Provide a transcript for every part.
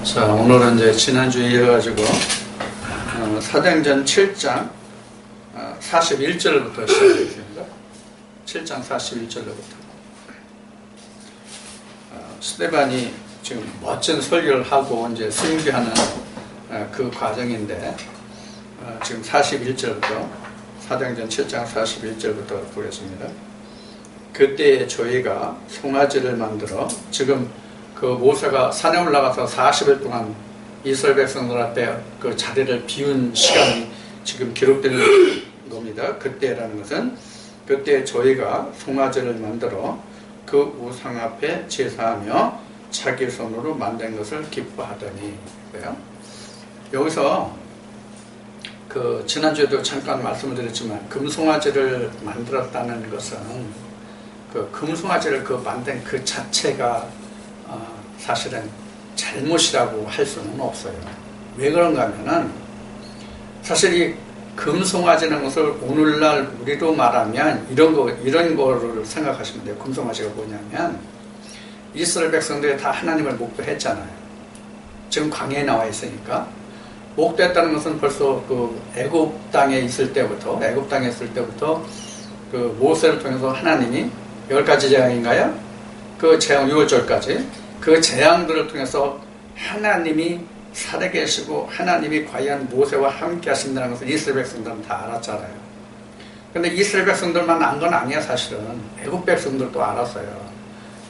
자, 오늘은 이제 지난주에 이어가지고 사도행전 7장 41절부터 시작하겠습니다. 7장 41절부터. 스데반이 지금 멋진 설교를 하고 이제 승리하는 그 과정인데, 지금 41절부터, 사도행전 7장 41절부터 보겠습니다. 그때 저희가 송아지를 만들어, 지금 그 모세가 산에 올라가서 40일 동안 이스라엘 백성들 앞에 그 자리를 비운 시간이 지금 기록되는 겁니다. 그때라는 것은, 그때 저희가 송아지를 만들어 그 우상 앞에 제사하며 자기 손으로 만든 것을 기뻐하더니. 그래요? 여기서 그 지난주에도 잠깐 말씀을 드렸지만, 금송아지를 만들었다는 것은 그 금송아지를 그 만든 그 자체가 사실은 잘못이라고 할 수는 없어요. 왜 그런가 하면은, 사실 이 금송아지라는 것을 오늘날 우리로 말하면 이런 거를 생각하시면 돼요. 금송아지가 뭐냐면, 이스라엘 백성들이 다 하나님을 목도했잖아요. 지금 광야에 나와 있으니까. 목도했다는 것은 벌써 그 애굽 땅에 있을 때부터 그 모세를 통해서 하나님이 10가지 재앙인가요? 그 재앙 6월절까지 그 재앙들을 통해서 하나님이 살아계시고 하나님이 과연 모세와 함께 하신다는 것을 이스라엘 백성들은 다 알았잖아요. 그런데 이스라엘 백성들만 안 건 아니야. 사실은 애굽 백성들도 알았어요.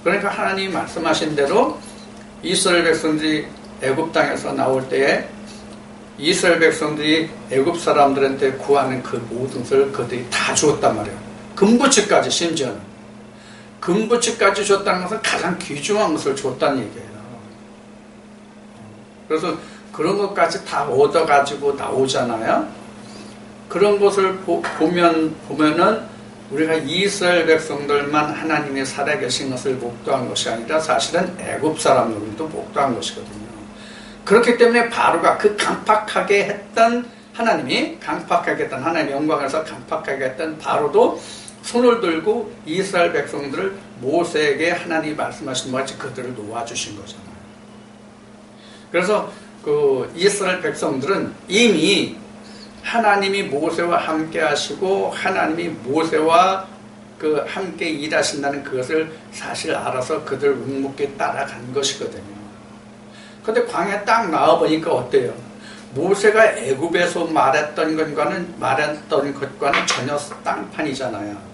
그러니까 하나님이 말씀하신 대로 이스라엘 백성들이 애굽 땅에서 나올 때에 이스라엘 백성들이 애굽 사람들한테 구하는 그 모든 것을 그들이 다 주었단 말이에요. 금부치까지. 심지어는 금부치까지 줬다는 것은 가장 귀중한 것을 줬다는 얘기예요. 그래서 그런 것까지 다 얻어가지고 나오잖아요. 그런 것을 보면은 우리가 이스라엘 백성들만 하나님이 살아계신 것을 목도한 것이 아니라 사실은 애굽 사람들도 목도한 것이거든요. 그렇기 때문에 바로가 그 강팍하게 했던 하나님의 영광에서 강팍하게 했던 바로도 손을 들고 이스라엘 백성들을 모세에게 하나님이 말씀하신 것 같이 그들을 놓아주신 거잖아요. 그래서 그 이스라엘 백성들은 이미 하나님이 모세와 함께 하시고 하나님이 모세와 그 함께 일하신다는 그것을 사실 알아서 그들 묵묵히 따라간 것이거든요. 그런데 광야에 딱 나와보니까 어때요? 모세가 애굽에서 말했던 것과는 전혀 딴판이잖아요.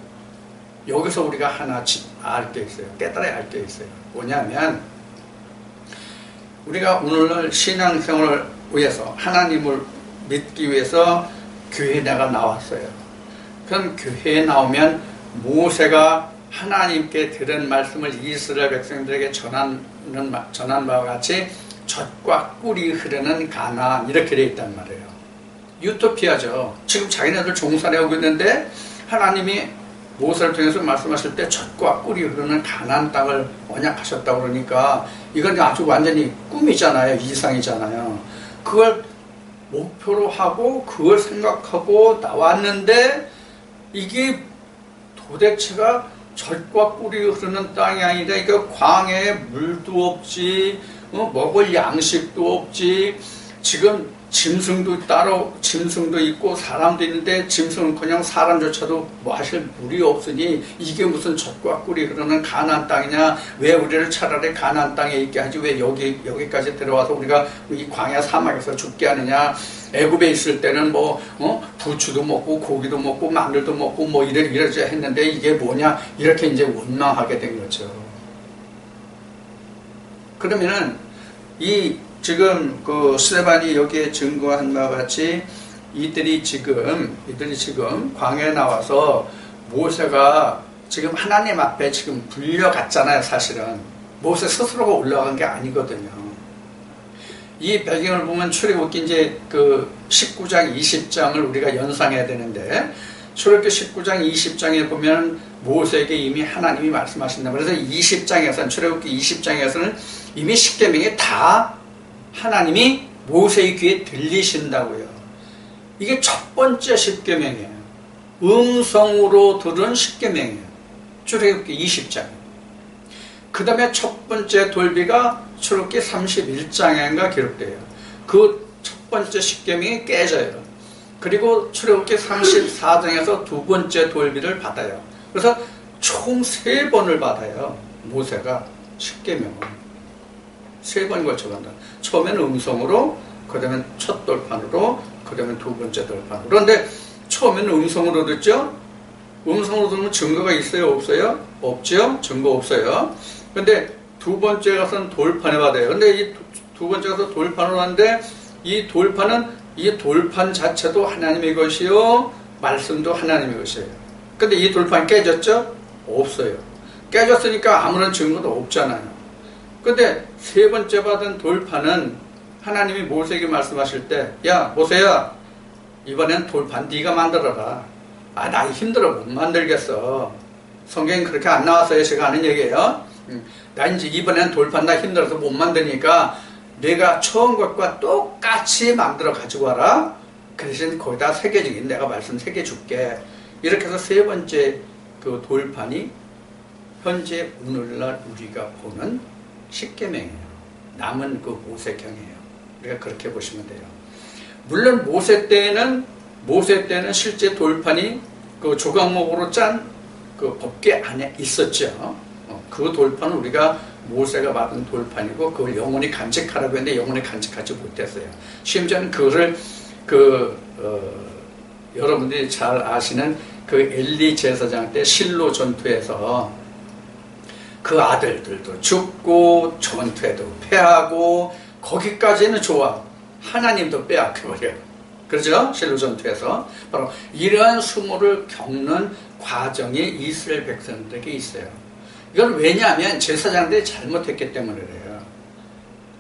여기서 우리가 하나 알 게 있어요. 깨달아야 할 게 있어요. 뭐냐면, 우리가 오늘날 신앙생활을 위해서, 하나님을 믿기 위해서 교회에 내가 나왔어요. 그럼 교회에 나오면 모세가 하나님께 들은 말씀을 이스라엘 백성들에게 전한 바와 같이 젖과 꿀이 흐르는 가나안, 이렇게 되어 있단 말이에요. 유토피아죠. 지금 자기네들 종살이하고 있는데 하나님이 모세를 통해서 말씀하실 때 젖과 꿀이 흐르는 가나안 땅을 언약하셨다고 그러니까 이건 아주 완전히 꿈이잖아요. 이상이잖아요. 그걸 목표로 하고 그걸 생각하고 나왔는데, 이게 도대체가 젖과 꿀이 흐르는 땅이 아니라 이거 광야에 물도 없지, 먹을 양식도 없지, 지금 짐승도 있고 사람도 있는데 짐승은커녕 사람조차도 마실 물이 없으니 이게 무슨 젖과 꿀이 흐르는 가나안 땅이냐? 왜 우리를 차라리 가나안 땅에 있게 하지 왜 여기까지 들어와서 우리가 이 광야 사막에서 죽게 하느냐? 애굽에 있을 때는 부추도 먹고 고기도 먹고 마늘도 먹고 이러지 했는데 이게 뭐냐? 이렇게 이제 원망하게 된 거죠. 그러면은 지금 그 스데반이 여기에 증거한 바와 같이 이들이 지금 광야에 나와서 모세가 지금 하나님 앞에 지금 불려갔잖아요. 사실은 모세 스스로가 올라간 게 아니거든요. 이 배경을 보면 출애굽기 이제 그 19장 20장을 우리가 연상해야 되는데, 출애굽기 19장 20장에 보면 모세에게 이미 하나님이 말씀하신다. 그래서 출애굽기 20장에서는 이미 십계명이 다 하나님이 모세의 귀에 들리신다고요. 이게 첫 번째 십계명이에요. 음성으로 들은 십계명이에요. 출애굽기 20장. 그 다음에 첫 번째 돌비가 출애굽기 31장인가 기록돼요. 그 첫 번째 십계명이 깨져요. 그리고 출애굽기 34장에서 두 번째 돌비를 받아요. 그래서 총 3번을 받아요. 모세가 십계명을 3번 걸쳐간다. 처음에는 음성으로, 그 다음에 첫 돌판으로, 그 다음에 두 번째 돌판으로. 그런데 처음에는 음성으로 듣죠. 음성으로 들으면 증거가 있어요, 없어요? 없죠. 증거 없어요. 근데 두 번째 가서는 돌판에 받아요. 근데 이 두 번째 가서 돌판으로 하는데 이 돌판 자체도 하나님의 것이요, 말씀도 하나님의 것이에요. 근데 이 돌판이 깨졌죠? 없어요. 깨졌으니까 아무런 증거도 없잖아요. 근데 세 번째 받은 돌판은 하나님이 모세에게 말씀하실 때, 야 모세야, 이번엔 돌판 네가 만들어라. 아, 나 힘들어 못 만들겠어. 성경이 그렇게 안 나왔어요. 제가 아는 얘기예요. 나 이제 이번엔 돌판 나 힘들어서 못 만드니까 내가 처음 것과 똑같이 만들어 가지고 와라. 그 대신 거기다 새겨지긴 내가 말씀 새겨줄게. 이렇게 해서 세 번째 그 돌판이 현재 오늘날 우리가 보는 십계명이에요. 남은 그 모세경이에요. 우리가 그렇게 보시면 돼요. 물론 모세 때는 실제 돌판이 그 조각목으로 짠 그 법궤 안에 있었죠. 그 돌판은 우리가 모세가 받은 돌판이고 그걸 영원히 간직하라고 했는데 영원히 간직하지 못했어요. 심지어는 그거를 여러분들이 잘 아시는 그 엘리 제사장 때 실로 전투에서 그 아들들도 죽고 전투에도 패하고 거기까지는 좋아. 하나님도 빼앗겨버려요. 그렇죠? 실로 전투에서 바로 이러한 수모를 겪는 과정이 이스라엘 백성들에게 있어요. 이건 왜냐하면 제사장들이 잘못했기 때문에 그래요.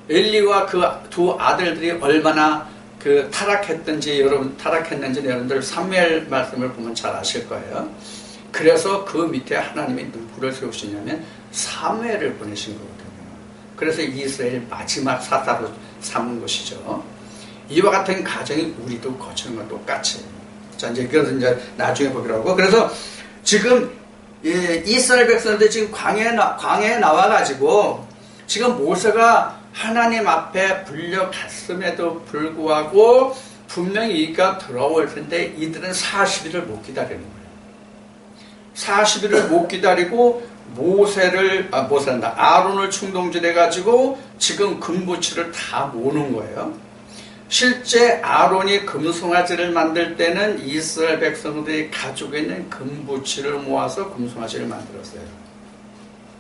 엘리와 그 두 아들들이 얼마나 그 타락했는지 여러분들 사무엘 말씀을 보면 잘 아실 거예요. 그래서 그 밑에 하나님이 누구를 세우시냐면 사무엘을 보내신 거거든요. 그래서 이스라엘 마지막 사사로 삼은 것이죠. 이와 같은 가정이 우리도 거치는 건 똑같이. 자, 이제 그것은 이제 나중에 보기로 하고. 그래서 지금 이스라엘 백성들 지금 광야에 나와가지고 지금 모세가 하나님 앞에 불려갔음에도 불구하고 분명히 이가 들어올 텐데 이들은 40일을 못 기다리는 거예요. 40일을 못 기다리고 아론을 충동질해가지고 지금 금부치를 다 모는 거예요. 실제 아론이 금송아지를 만들 때는 이스라엘 백성들이 가지고 있는 금부치를 모아서 금송아지를 만들었어요.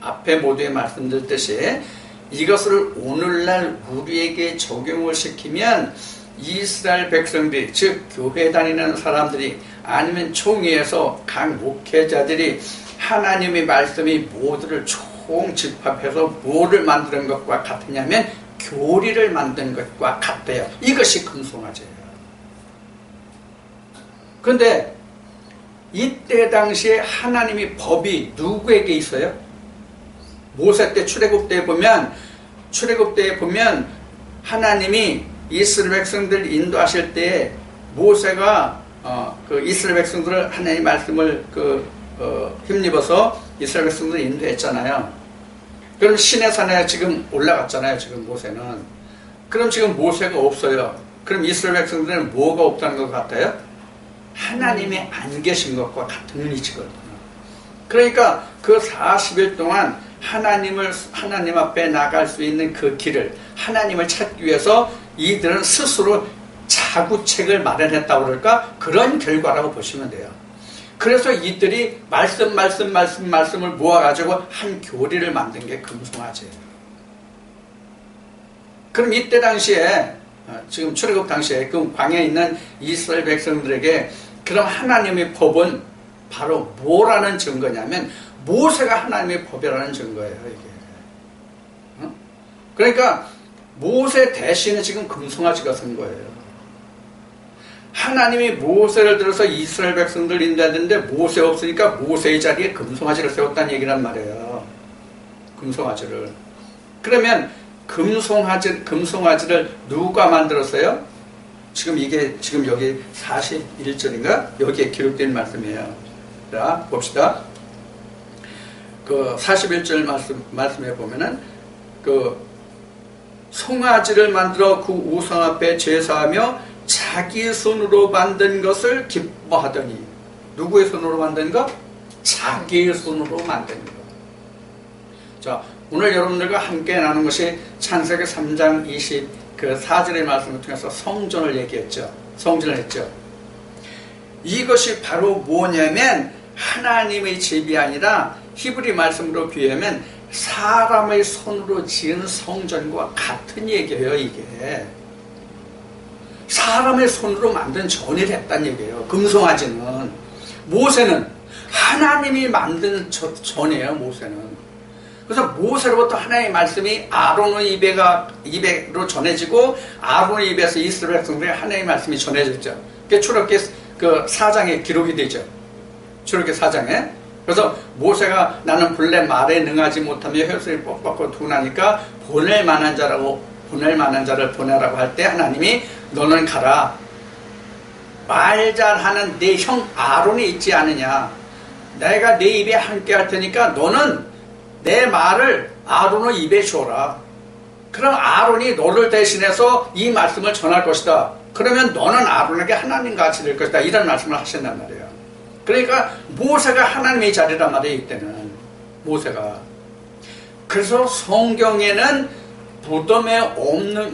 앞에 모두에 말씀드렸듯이 이것을 오늘날 우리에게 적용을 시키면 이스라엘 백성들이, 즉 교회 다니는 사람들이 아니면 총회에서 각 목회자들이 하나님의 말씀이 모두를 총집합해서 뭐를 만드는 것과 같으냐면 교리를 만든 것과 같대요. 이것이 금송아지예요. 그런데 이때 당시에 하나님의 법이 누구에게 있어요? 모세 때 출애굽대에 보면 하나님이 이스라엘 백성들 인도하실 때 모세가 그 이스라엘 백성들을 하나님의 말씀을 힘입어서 이스라엘 백성들을 인도했잖아요. 그럼 시내산에 지금 올라갔잖아요. 지금 모세는. 그럼 지금 모세가 없어요. 그럼 이스라엘 백성들은 뭐가 없다는 것 같아요? 하나님이 안 계신 것과 같은 위치거든요. 그러니까 그 40일 동안 하나님 앞에 나갈 수 있는 그 길을, 하나님을 찾기 위해서 이들은 스스로 자구책을 마련했다고 그럴까? 그런 결과라고 보시면 돼요. 그래서 이들이 말씀을 모아가지고 한 교리를 만든 게 금송아지예요. 그럼 이때 당시에, 지금 출애굽 당시에 그 광야에 있는 이스라엘 백성들에게 그럼 하나님의 법은 바로 뭐라는 증거냐면 모세가 하나님의 법이라는 증거예요. 이게. 그러니까 모세 대신에 지금 금송아지가 선 거예요. 하나님이 모세를 들어서 이스라엘 백성들 인도했는데 모세 없으니까 모세의 자리에 금송아지를 세웠다는 얘기란 말이에요. 금송아지를. 그러면 금송아지를 누가 만들었어요? 지금 여기 41절인가? 여기에 기록된 말씀이에요. 자, 봅시다. 그 41절 말씀에 보면은 그 송아지를 만들어 그 우상 앞에 제사하며 자기 손으로 만든 것을 기뻐하더니, 누구의 손으로 만든 것? 자기의 손으로 만든 것. 자, 오늘 여러분들과 함께 나눈 것이 창세기 3장 24절의 말씀을 통해서 성전을 얘기했죠. 성전을 했죠. 이것이 바로 뭐냐면 하나님의 집이 아니라 히브리 말씀으로 비유하면 사람의 손으로 지은 성전과 같은 얘기예요. 이게 사람의 손으로 만든 전을 했다는 얘기예요. 금송아지는. 모세는 하나님이 만든 전이에요. 모세는. 그래서 모세로부터 하나님의 말씀이 아론의 입에로 전해지고, 아론의 입에서 이스라엘 백성들에게 하나님의 말씀이 전해졌죠. 그게 출애굽기 그 4장에 기록이 되죠. 출애굽기 4장에. 그래서 모세가 나는 본래 말에 능하지 못하며 혈수를 뻑뻑하고 둔하니까 보낼 만한 자를 보내라고 할 때 하나님이 너는 가라. 말 잘하는 내 형 아론이 있지 않느냐. 내가 내 입에 함께 할 테니까 너는 내 말을 아론의 입에 줘라. 그럼 아론이 너를 대신해서 이 말씀을 전할 것이다. 그러면 너는 아론에게 하나님같이 될 것이다. 이런 말씀을 하신단 말이에요. 그러니까 모세가 하나님의 자리란 말이에요. 이때는 모세가. 그래서 성경에는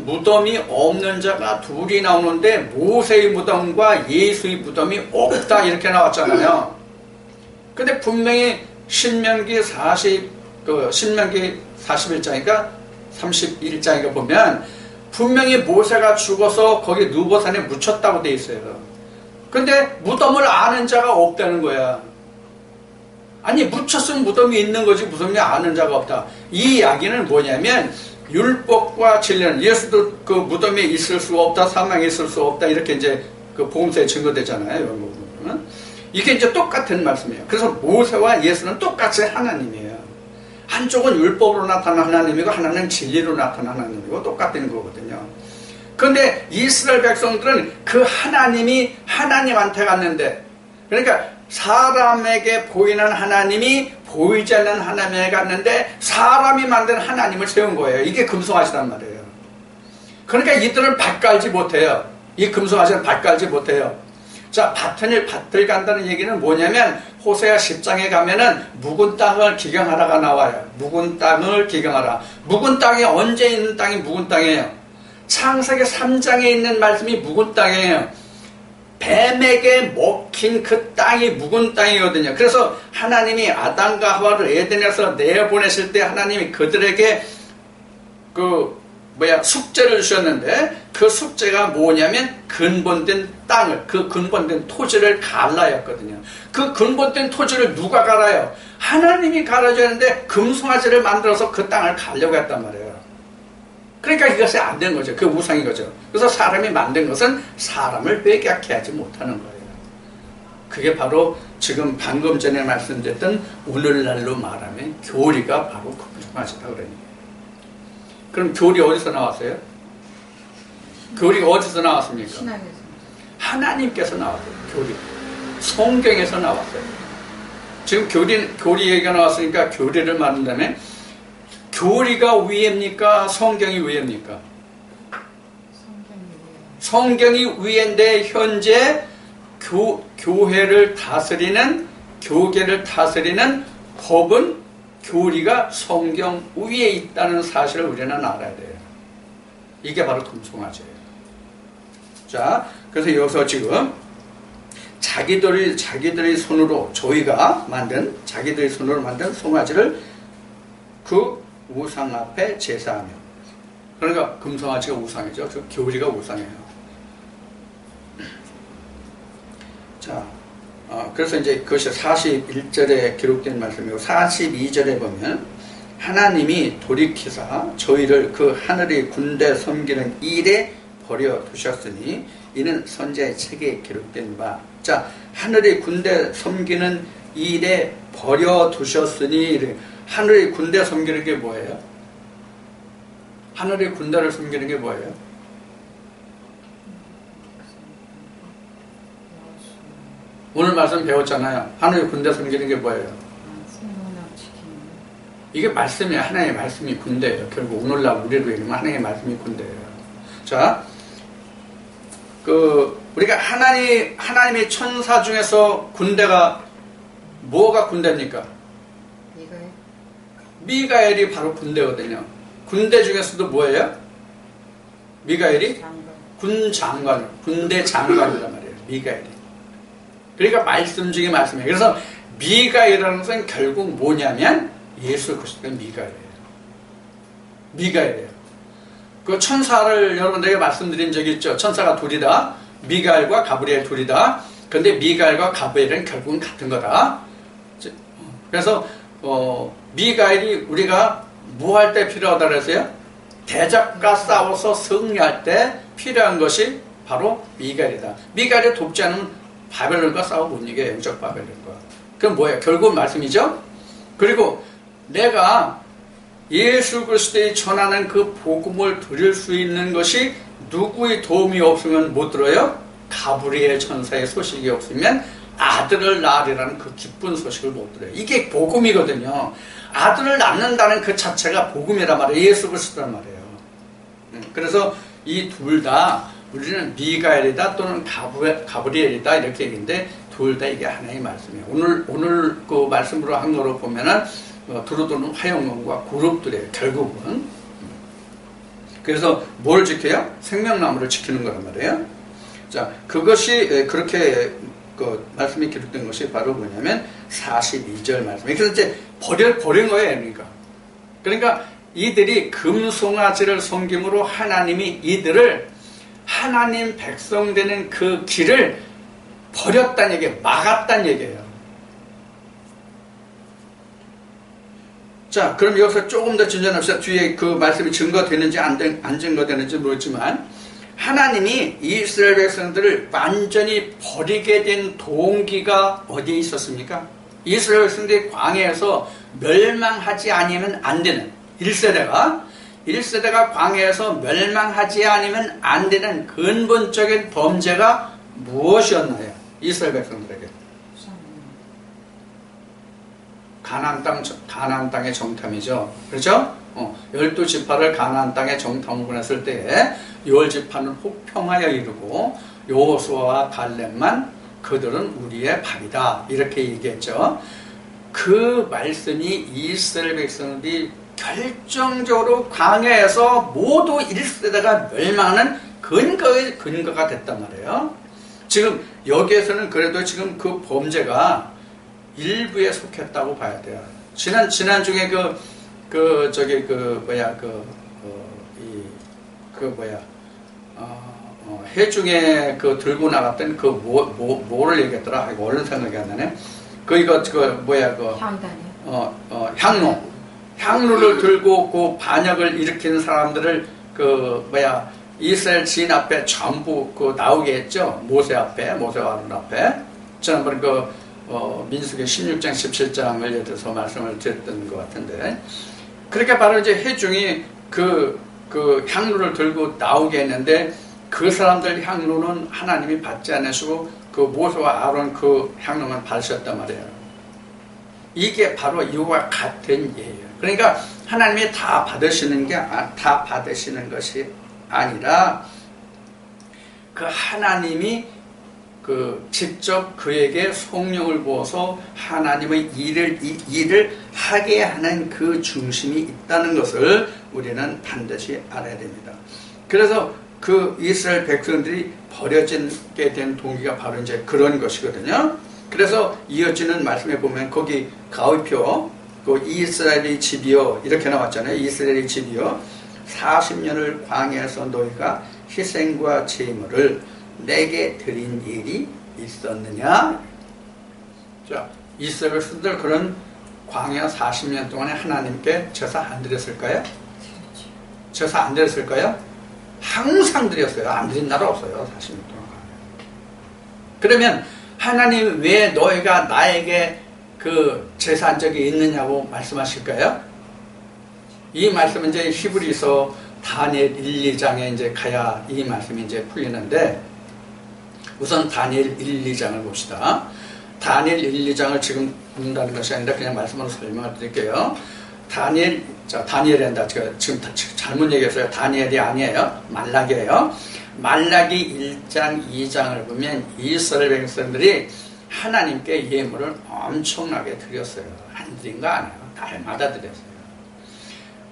무덤이 없는 자가 둘이 나오는데 모세의 무덤과 예수의 무덤이 없다 이렇게 나왔잖아요. 근데 분명히 신명기 41장인가 31장인가 보면 분명히 모세가 죽어서 거기 누보산에 묻혔다고 돼 있어요. 근데 무덤을 아는 자가 없다는 거야. 아니 묻혔으면 무덤이 있는 거지 무덤이 아는 자가 없다. 이 이야기는 뭐냐면 율법과 진리는 예수도 그 무덤에 있을 수 없다, 사망에 있을 수 없다 이렇게 이제 그 복음서에 증거되잖아요. 이런 부분은. 이게 이제 똑같은 말씀이에요. 그래서 모세와 예수는 똑같이 하나님이에요. 한쪽은 율법으로 나타난 하나님이고 하나는 진리로 나타난 하나님이고 똑같은 거거든요. 그런데 이스라엘 백성들은 그 하나님이 하나님한테 갔는데, 그러니까 사람에게 보이는 하나님이 보이지 않는 하나님에게 갔는데 사람이 만든 하나님을 세운 거예요. 이게 금송아지란 말이에요. 그러니까 이들은 밭 갈지 못해요. 이 금송아지는 밭 갈지 못해요. 자, 밭을 간다는 얘기는 뭐냐면 호세아 10장에 가면은 묵은 땅을 기경하라가 나와요. 묵은 땅을 기경하라. 묵은 땅이 언제 있는 땅이 묵은 땅이에요? 창세기 3장에 있는 말씀이 묵은 땅이에요. 뱀에게 먹힌 그 땅이 묵은 땅이거든요. 그래서 하나님이 아담과 하와를 에덴에서 내보내실 때 하나님이 그들에게 숙제를 주셨는데 그 숙제가 뭐냐면 근본된 땅을, 그 근본된 토지를 갈라였거든요. 그 근본된 토지를 누가 갈아요? 하나님이 갈아줘야 하는데 금송아지를 만들어서 그 땅을 가려고 했단 말이에요. 그러니까 이것이 안 된 거죠. 그 우상인 거죠. 그래서 사람이 만든 것은 사람을 회개하게 하지 못하는 거예요. 그게 바로 지금 방금 전에 말씀드렸던 오늘날로 말하면 교리가 바로 금송아지다 그러니까. 그럼 교리 어디서 나왔어요? 교리가 어디서 나왔습니까? 신학에서. 하나님께서 나왔어요. 교리. 성경에서 나왔어요. 지금 교리 얘기가 나왔으니까 교리를 말한다면 교리가 위입니까? 성경이 위입니까? 성경이 위인데 현재 교회를 다스리는, 교계를 다스리는 법은 교리가 성경 위에 있다는 사실을 우리는 알아야 돼요. 이게 바로 금송아지예요. 자, 그래서 여기서 지금 자기들의 손으로 자기들의 손으로 만든 송아지를 그 우상 앞에 제사하며, 그러니까 금송아지가 우상이죠. 그 교리가 우상이에요. 자, 그래서 이제 그것이 41절에 기록된 말씀이고 42절에 보면 하나님이 돌이키사 저희를 그 하늘의 군대 섬기는 일에 버려 두셨으니 이는 선지자의 책에 기록된 바. 자, 하늘의 군대 섬기는 일에 버려 두셨으니, 하늘의 군대 섬기는 게 뭐예요? 하늘의 군대를 섬기는 게 뭐예요? 오늘 말씀 배웠잖아요. 하늘의 군대 섬기는 게 뭐예요? 이게 말씀이 하나님의 말씀이 군대예요. 결국 오늘날 우리로 얘기하면 하나님의 말씀이 군대예요. 자, 우리가 하나님의 천사 중에서 군대가 뭐가 군대입니까? 미가엘이 바로 군대거든요. 군대 중에서도 뭐예요? 미가엘이 군대 장관이란 말이에요. 미가엘이. 그러니까 말씀 중에 말씀이에요. 그래서 미가엘이라는 것은 결국 뭐냐면 예수 그리스도의 미가엘이에요. 그 천사를 여러분들에게 말씀드린 적이 있죠. 천사가 둘이다. 미가엘과 가브리엘 둘이다. 근데 미가엘과 가브리엘은 결국은 같은 거다. 그래서 미가엘이 우리가 뭐 할 때 필요하다 그랬어요? 대적과 싸워서 승리할 때 필요한 것이 바로 미가엘이다. 미가엘이 돕지 않으면 바벨론과 싸워 못 이겨요. 영적 바벨론과. 그럼 뭐예요? 결국은 말씀이죠. 그리고 내가 예수 그리스도의 전하는 그 복음을 드릴 수 있는 것이 누구의 도움이 없으면 못 들어요? 가브리엘 천사의 소식이 없으면 아들을 낳으리라는 그 기쁜 소식을 못 들어요. 이게 복음이거든요. 아들을 낳는다는 그 자체가 복음이란 말이에요. 예수 그리스도란 말이에요. 그래서 이 둘 다 우리는 미가엘이다 또는 가브리엘이다 이렇게 얘기인데 둘 다 이게 하나의 말씀이에요. 오늘 그 말씀으로 한 거로 보면은 두루두는 화영문과 그룹들이에요. 결국은. 그래서 뭘 지켜요? 생명나무를 지키는 거란 말이에요. 자, 그것이 그렇게 그 말씀이 기록된 것이 바로 뭐냐면 42절 말씀. 그래서 이제 버린 거예요. 그러니까 이들이 금송아지를 섬김으로 하나님이 이들을 하나님 백성 되는 그 길을 버렸다는 얘기예요. 막았다는 얘기예요. 자, 그럼 여기서 조금 더 진전합시다. 뒤에 그 말씀이 증거되는지 안 증거되는지 모르지만 하나님이 이스라엘 백성들을 완전히 버리게 된 동기가 어디에 있었습니까? 이스라엘 백성들이 광야에서 멸망하지 않으면 안 되는 1세대가 광야에서 멸망하지 않으면 안 되는 근본적인 범죄가 무엇이었나요? 이스라엘 백성들에게 가나안 땅의 정탐이죠. 그렇죠? 12지파를 가나안 땅에 정탐을 보냈을 때 10지파는 혹평하여 이르고 여호수아와 갈렙만 그들은 우리의 밥이다 이렇게 얘기했죠. 그 말씀이 이스라엘 백성들이 결정적으로 광야에서 모두 1세대가 멸망하는 근거가 됐단 말이에요. 지금 여기에서는 그래도 지금 그 범죄가 일부에 속했다고 봐야 돼요. 지난주에 해중에 들고 나갔던 뭐를 얘기했더라? 이거 얼른 생각이 안 나네. 향로를 들고 그 반역을 일으키는 사람들을 이스라엘 지인 앞에 전부 나오게 했죠. 모세와 아론 앞에. 지난번에 민수기 16장, 17장을 예를 들어서 말씀을 드렸던 것 같은데. 그렇게 바로 이제 해중이 그 향로를 들고 나오게 했는데 그 사람들 향로는 하나님이 받지 않으시고 그 모세와 아론 그 향로만 받으셨단 말이에요. 이게 바로 이와 같은 예예요. 그러니까 하나님이 다 받으시는 것이 아니라 그 하나님이 직접 그에게 성령을 부어서 하나님의 일을 하게 하는 그 중심이 있다는 것을 우리는 반드시 알아야 됩니다. 그래서 그 이스라엘 백성들이 버려지게 된 동기가 바로 이제 그런 것이거든요. 그래서 이어지는 말씀에 보면 거기 가위표 이스라엘의 집이여 이렇게 나왔잖아요. 이스라엘의 집이여 40년을 광야에서 너희가 희생과 제물을 내게 드린 일이 있었느냐? 자, 이스라엘 백성들 그런 광야 40년 동안에 하나님께 제사 안 드렸을까요? 제사 안 드렸을까요? 항상 드렸어요. 안 드린 날 없어요. 40년 동안. 그러면 하나님 왜 너희가 나에게 그 제사한 적이 있느냐고 말씀하실까요? 이 말씀은 이제 히브리서 다니엘 1, 2장에 이제 가야 이 말씀이 이제 풀리는데 우선 다니엘 1, 2장을 봅시다. 다니엘 1, 2장을 지금 본다는 것이 아니라 그냥 말씀으로 설명을 드릴게요. 다니엘이란다. 지금 잘못 얘기했어요. 다니엘이 아니에요. 말라기예요. 말라기 1장, 2장을 보면 이스라엘 백성들이 하나님께 예물을 엄청나게 드렸어요. 안 드린 거 아니에요. 달마다 드렸어요.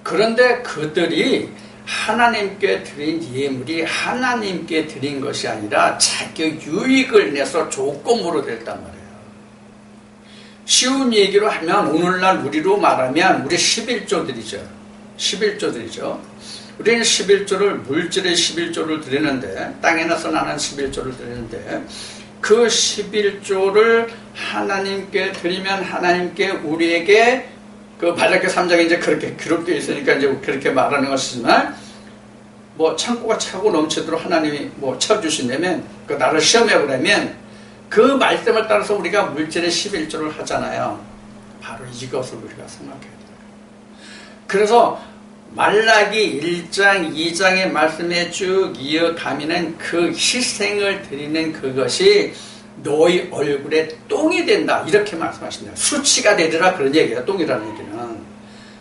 그런데 그들이 하나님께 드린 예물이 하나님께 드린 것이 아니라 자기 유익을 내서 조건으로 됐단 말이에요. 쉬운 얘기로 하면 오늘날 우리로 말하면 우리 11조들이죠. 11조들이죠. 우리는 11조를 물질의 11조를 드리는데 땅에서 나는 11조를 드리는데 그 11조를 하나님께 드리면 하나님께 우리에게 그 말라기 3장에 이제 그렇게 기록되어 있으니까 이제 그렇게 말하는 것이지만 뭐 창고가 차고 넘치도록 하나님이 뭐 채워주신다면 그 나를 시험해 보려면 그 말씀을 따라서 우리가 물질의 11조를 하잖아요. 바로 이것을 우리가 생각해야 돼요. 그래서 말라기 1장, 2장의 말씀에 쭉 이어가면은 그 희생을 드리는 그것이 너희 얼굴에 똥이 된다. 이렇게 말씀하십니다. 수치가 되리라 그런 얘기예요. 똥이라는 얘기는.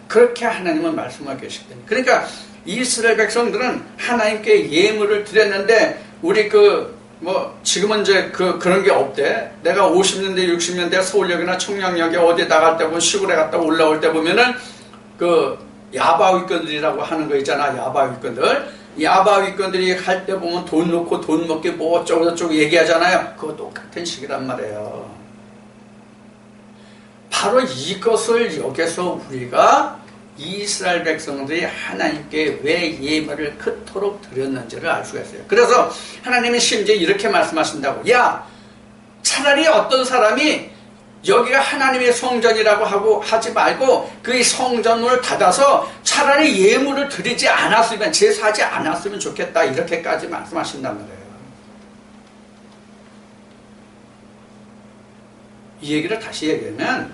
그렇게 하나님은 말씀하고 계시거든요. 그러니까 이스라엘 백성들은 하나님께 예물을 드렸는데 우리 지금은 이제 그런 게 없대. 내가 50년대, 60년대 서울역이나 청량역에 어디 나갈 때 보면 시골에 갔다 올라올 때 보면은 야바위권들이라고 하는 거 있잖아. 야바위권들. 야바위권들이 할 때 보면 돈 놓고 돈 먹기 뭐 어쩌고저쩌고 얘기하잖아요. 그거 똑같은 식이란 말이에요. 바로 이것을 여기서 우리가 이스라엘 백성들이 하나님께 왜 예물을 그토록 드렸는지를 알 수가 있어요. 그래서 하나님은 심지어 이렇게 말씀하신다고. 야, 차라리 어떤 사람이 여기가 하나님의 성전이라고 하지 말고 그 성전문을 닫아서 차라리 예물을 드리지 않았으면, 제사하지 않았으면 좋겠다. 이렇게까지 말씀하신단 말이에요. 이 얘기를 다시 얘기하면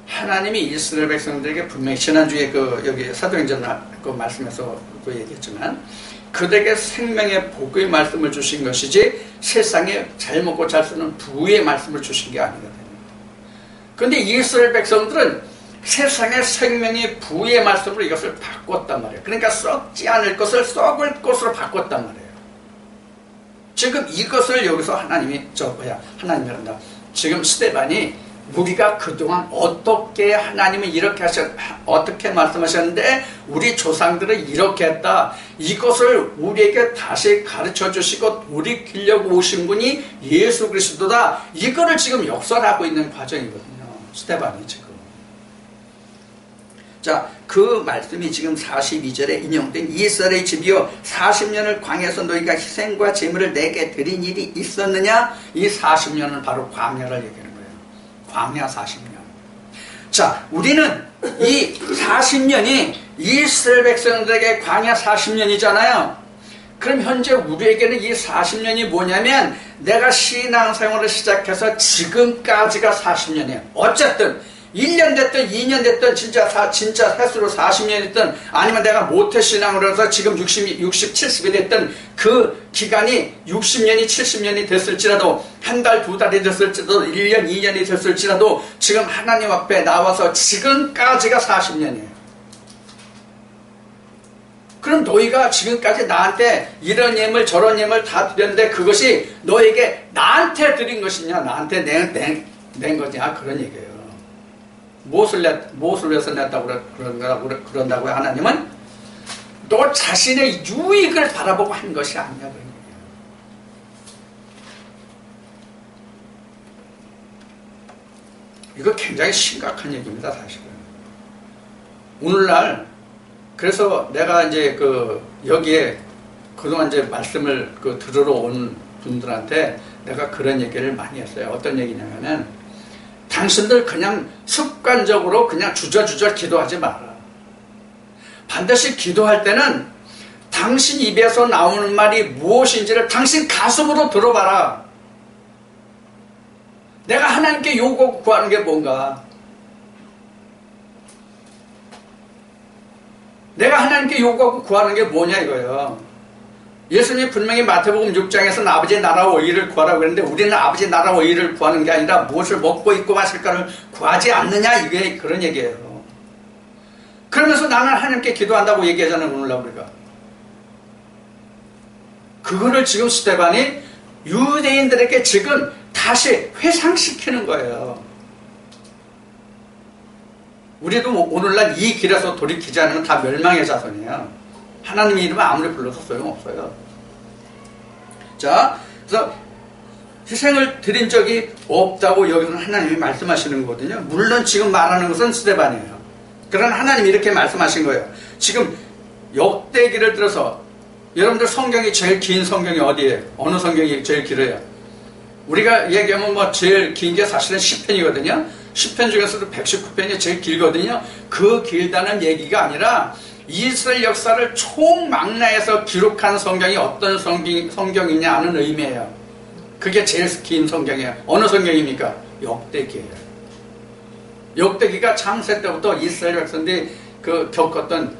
하나님이 이스라엘 백성들에게 분명히 지난주에 여기 사도행전 그 말씀에서 또 얘기했지만 그들에게 생명의 복의 말씀을 주신 것이지 세상에 잘 먹고 잘 쓰는 부의 말씀을 주신 게 아니거든요. 그런데 이스라엘 백성들은 세상의 생명의 부의 말씀으로 이것을 바꿨단 말이에요. 그러니까 썩지 않을 것을 썩을 것으로 바꿨단 말이에요. 지금 이것을 여기서 하나님이란다. 지금 스데반이 우리가 그동안 어떻게 하나님은 이렇게 어떻게 말씀하셨는데 우리 조상들은 이렇게 했다. 이것을 우리에게 다시 가르쳐 주시고 우리 길려고 오신 분이 예수 그리스도다. 이거를 지금 역설하고 있는 과정이거든요. 스데반이 지금. 자, 그 말씀이 지금 42절에 인용된 이스라엘의 집이여 40년을 광야에서 너희가 희생과 제물을 내게 드린 일이 있었느냐? 이 40년은 바로 광야를 얘기하는 거예요. 광야 40년. 자, 우리는 이 40년이 이스라엘 백성들에게 광야 40년이잖아요. 그럼 현재 우리에게는 이 40년이 뭐냐면 내가 신앙생활을 시작해서 지금까지가 40년이에요. 어쨌든 1년 됐든 2년 됐든 진짜 횟수로 40년이든 아니면 내가 모태신앙으로 해서 지금 60, 70이 됐든 그 기간이 60년이 70년이 됐을지라도 한 달, 두 달이 됐을지라도 1년, 2년이 됐을지라도 지금 하나님 앞에 나와서 지금까지가 40년이에요. 그럼 너희가 지금까지 나한테 이런 예물 저런 예물 다 드렸는데 그것이 너에게 나한테 드린 것이냐 나한테 낸 거냐 그런 얘기예요. 무엇을 위해서 냈다고 그런다고요? 하나님은 너 자신의 유익을 바라보고 한 것이 아니냐 그런 얘기예요. 이거 굉장히 심각한 얘기입니다. 사실은 오늘날 그래서 내가 이제 여기에 그동안 이제 말씀을 들으러 온 분들한테 내가 그런 얘기를 많이 했어요. 어떤 얘기냐면은 당신들 그냥 습관적으로 그냥 주저주저 기도하지 마라. 반드시 기도할 때는 당신 입에서 나오는 말이 무엇인지를 당신 가슴으로 들어봐라. 내가 하나님께 요구하고 구하는 게 뭔가? 내가 하나님께 요구하고 구하는 게 뭐냐 이거예요. 예수님이 분명히 마태복음 6장에서는 아버지의 나라와 의의를 구하라고 그랬는데 우리는 아버지의 나라와 의의를 구하는 게 아니라 무엇을 먹고 입고 마실까를 구하지 않느냐 이게 그런 얘기예요. 그러면서 나는 하나님께 기도한다고 얘기하잖아요, 오늘날 우리가. 그거를 지금 스데반이 유대인들에게 지금 다시 회상시키는 거예요. 우리도 오늘날 이 길에서 돌이키지 않으면 다 멸망의 자손이에요. 하나님의 이름을 아무리 불러도 소용없어요. 자, 그래서 희생을 드린 적이 없다고 여기서는 하나님이 말씀하시는 거거든요. 물론 지금 말하는 것은 스데반이에요. 그러나 하나님이 이렇게 말씀하신 거예요. 지금 역대기를 들어서 여러분들 성경이 제일 긴 성경이 어디예요? 어느 성경이 제일 길어요? 우리가 얘기하면 뭐 제일 긴 게 사실은 10편이거든요. 10편 중에서도 119편이 제일 길거든요. 그 길다는 얘기가 아니라 이스라엘 역사를 총망라해서 기록한 성경이 어떤 성경이냐 하는 의미예요. 그게 제일 긴 성경이에요. 어느 성경입니까? 역대기예요. 역대기가 창세 때부터 이스라엘 백성들이 겪었던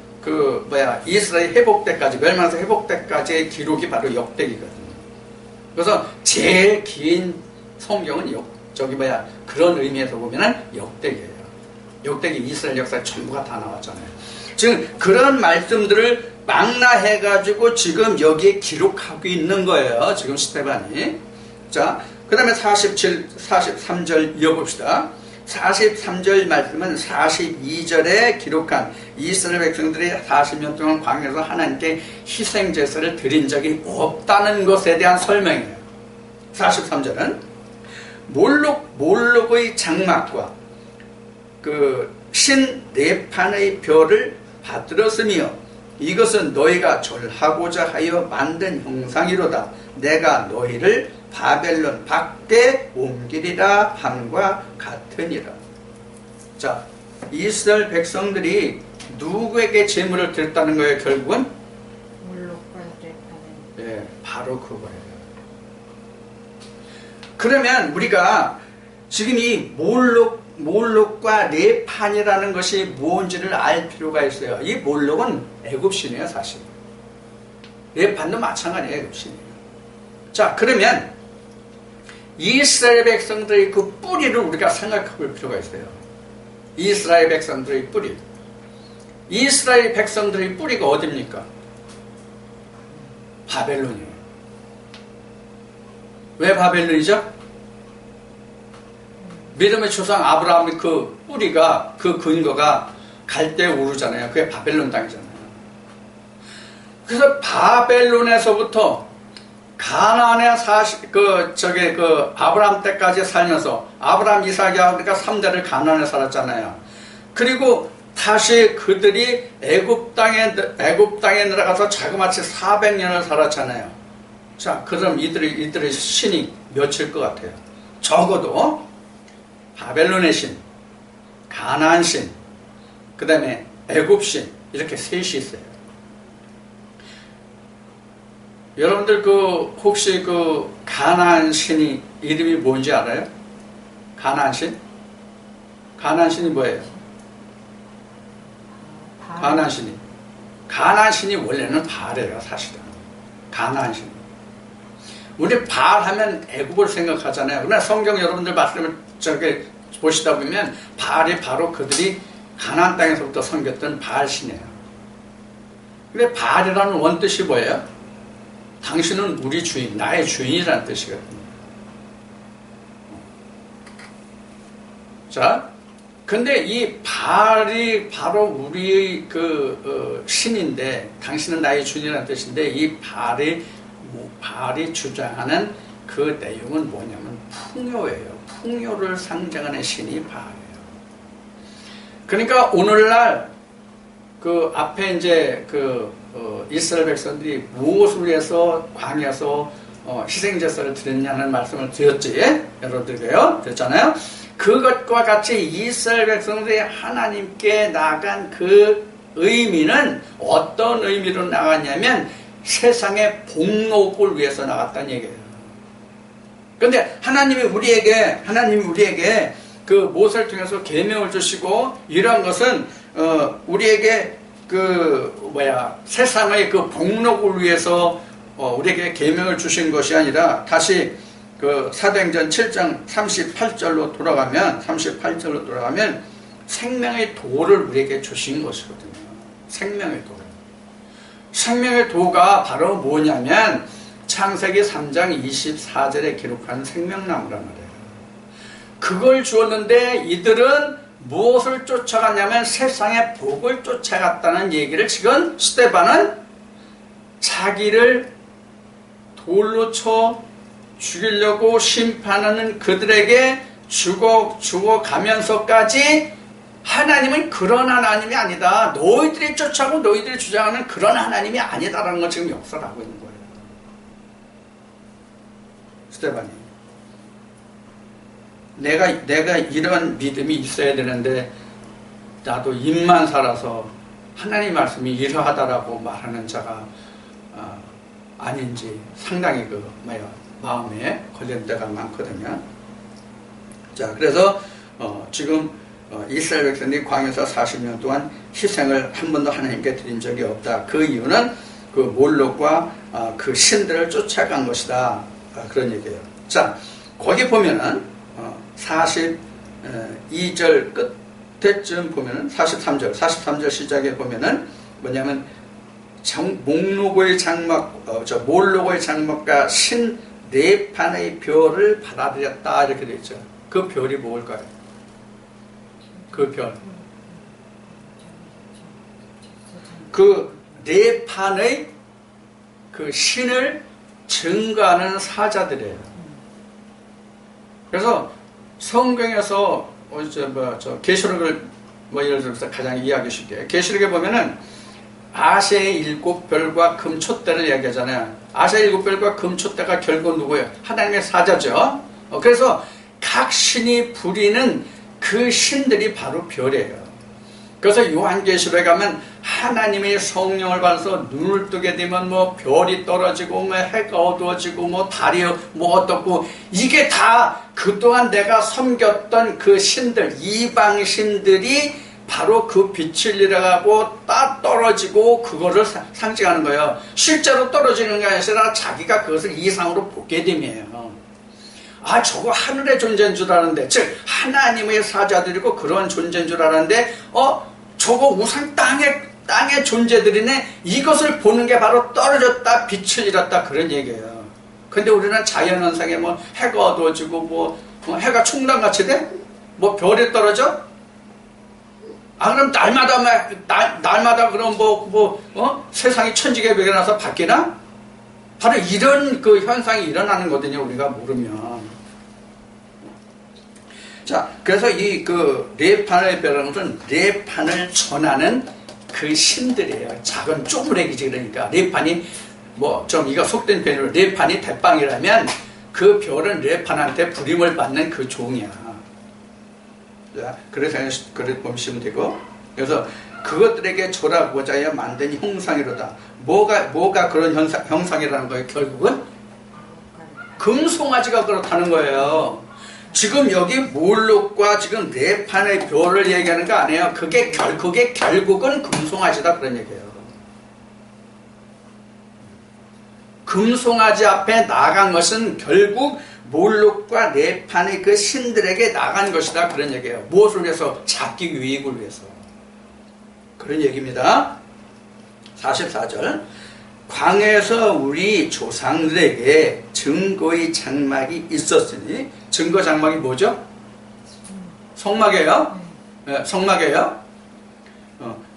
이스라엘 회복 때까지, 멸망에서 회복 때까지의 기록이 바로 역대기거든요. 그래서 제일 긴 성경은 그런 의미에서 보면은 역대기예요. 역대기 이스라엘 역사에 전부가 다 나왔잖아요. 지금 그런 말씀들을 망라해가지고 지금 여기에 기록하고 있는 거예요. 지금 스데반이. 자, 그 다음에 43절 이어봅시다. 43절 말씀은 42절에 기록한 이스라엘 백성들이 40년 동안 광야에서 하나님께 희생제사를 드린 적이 없다는 것에 대한 설명이에요. 43절은 몰록의 장막과 신 네판의 별을 받들었으며 이것은 너희가 절하고자 하여 만든 형상이로다. 내가 너희를 바벨론 밖에 옮기리라 함과 같으니라. 자, 이스라엘 백성들이 누구에게 제물을 드렸다는 거예요? 결국은 몰록과 레파는. 네, 바로 그거예요. 그러면 우리가 지금 이 몰록과 레판이라는 것이 뭔지를 알 필요가 있어요. 이 몰록은 애굽신이에요, 사실. 레판도 마찬가지예요, 애굽신이에요. 자, 그러면 이스라엘 백성들의 그 뿌리를 우리가 생각해 볼 필요가 있어요. 이스라엘 백성들의 뿌리. 이스라엘 백성들의 뿌리가 어디입니까? 바벨론이에요. 왜 바벨론이죠? 믿음의 조상 아브라함의 그 뿌리가, 그 근거가 갈대 우르잖아요. 그게 바벨론 땅이잖아요. 그래서 바벨론에서부터 가나안에 아브라함 때까지 살면서 아브라함, 이삭, 야곱이가 3대를 가나안에 살았잖아요. 그리고 다시 그들이 애굽 땅에 들어가서 자그마치 400년을 살았잖아요. 자, 그럼 이들의 신이 몇일 것 같아요? 적어도 바벨론의 신, 가나안 신, 그 다음에 애굽 신, 이렇게 셋이 있어요. 여러분들 혹시 가나안 신이 이름이 뭔지 알아요? 가나안 신? 가나안 신이 뭐예요? 가나안 신이 원래는 바알이에요, 사실은. 가나안 신. 우리 바알 하면 애굽을 생각하잖아요. 그러나 성경 여러분들 말씀을 보시다 보면 바알이 바로 그들이 가나안 땅에서부터 섬겼던 바알 신이에요. 근데 바알이라는 원뜻이 뭐예요? 당신은 우리 주인, 나의 주인이라는 뜻이거든요. 자, 근데 이 바알이 바로 우리의 신인데, 당신은 나의 주인이라는 뜻인데, 이 바알이 주장하는 그 내용은 뭐냐면 풍요예요. 풍요를 상징하는 신이 바알이에요. 그러니까 오늘날 앞에 이제 이스라엘 백성들이 무엇을 위해서 광야에서 희생제사를 드렸냐는 말씀을 드렸지, 여러분들에게요. 됐잖아요. 그것과 같이 이스라엘 백성들이 하나님께 나간 그 의미는 어떤 의미로 나갔냐면 세상의 복록을 위해서 나갔다는 얘기예요. 그런데 하나님이 우리에게 그 모세를 통해서 계명을 주시고 이러한 것은 우리에게 세상의 그 복록을 위해서 우리에게 계명을 주신 것이 아니라, 다시 사도행전 7장 38절로 돌아가면 생명의 도를 우리에게 주신 것이거든요. 생명의 도. 생명의 도가 바로 뭐냐면 창세기 3장 24절에 기록한 생명나무란 말이에요. 그걸 주었는데 이들은 무엇을 쫓아갔냐면 세상의 복을 쫓아갔다는 얘기를 지금 스데반은 자기를 돌로 쳐 죽이려고 심판하는 그들에게 죽어가면서까지 하나님은 그런 하나님이 아니다. 너희들이 쫓아가고 너희들이 주장하는 그런 하나님이 아니다라는 걸 지금 역사를 하고 있는 거예요. 스데반이. 내가 이런 믿음이 있어야 되는데 나도 입만 살아서 하나님 말씀이 이러하다라고 말하는 자가 아닌지 상당히 마음에 걸린 데가 많거든요. 자, 그래서 지금 이스라엘 백성들이 광야에서 40년 동안 희생을 한 번도 하나님께 드린 적이 없다. 그 이유는 그 몰록과 그 신들을 쫓아간 것이다. 그런 얘기예요. 자, 거기 보면은 42절 끝에쯤 보면은 43절 시작에 보면은 뭐냐면 몰록의 장막과 신 네 판의 별을 받아들였다 이렇게 되어 있죠. 그 별이 뭘까요? 그 별. 그 네 판의 그 신을 증거하는 사자들이에요. 그래서 성경에서 계시록을 예를 들어서 가장 이해하기 쉽게 계시록에 보면은 아세의 7별과 금촛대를 이야기하잖아요. 아세의 7별과 금촛대가 결국 누구예요? 하나님의 사자죠. 그래서 각 신이 부리는 그 신들이 바로 별이에요. 그래서 요한계시록에 가면 하나님의 성령을 받아서 눈을 뜨게 되면 뭐 별이 떨어지고 뭐 해가 어두워지고 뭐 달이 뭐 어떻고 이게 다 그동안 내가 섬겼던 그 신들 이방 신들이 바로 그 빛을 잃어가고 딱 떨어지고 그거를 상징하는 거예요. 실제로 떨어지는 게 아니라 자기가 그것을 이상으로 보게 됨이에요. 아, 저거 하늘의 존재인 줄 알았는데, 즉 하나님의 사자들이고 그런 존재인 줄 알았는데 저거 우상 땅의 존재들이네. 이것을 보는 게 바로 떨어졌다 빛을 잃었다 그런 얘기예요. 근데 우리는 자연현상에 뭐 해가 어두워지고 뭐 해가 총당같이 돼? 뭐 별이 떨어져? 그럼 날마다 그럼 세상이 천지개벽이 나서 바뀌나? 바로 이런 그 현상이 일어나는 거거든요. 우리가 모르면. 자, 그래서 이 그 네 판의 별은 네 판을 전하는 그 신들이에요. 작은 쪼무레기지. 그러니까 네 판이 좀 이거 속된 표현으로 네 판이 대빵이라면 그 별은 네 판한테 부림을 받는 그 종이야. 그래서 보시면 되고, 그래서 그것들에게 절하고자 하여 만든 형상이로다. 뭐가 그런 형상이라는 거예요? 결국은 금송아지가 그렇다는 거예요. 지금 여기 몰록과 지금 네 판의 별을 얘기하는 거 아니에요. 그게 결국은 금송아지다 그런 얘기예요. 금송아지 앞에 나간 것은 결국 몰록과 네 판의 그 신들에게 나간 것이다 그런 얘기예요. 무엇을 위해서? 잡기 유익을 위해서. 그런 얘기입니다. 44절. 광야에서 우리 조상들에게 증거의 장막이 있었으니, 증거 장막이 뭐죠? 성막이에요. 네, 성막이에요.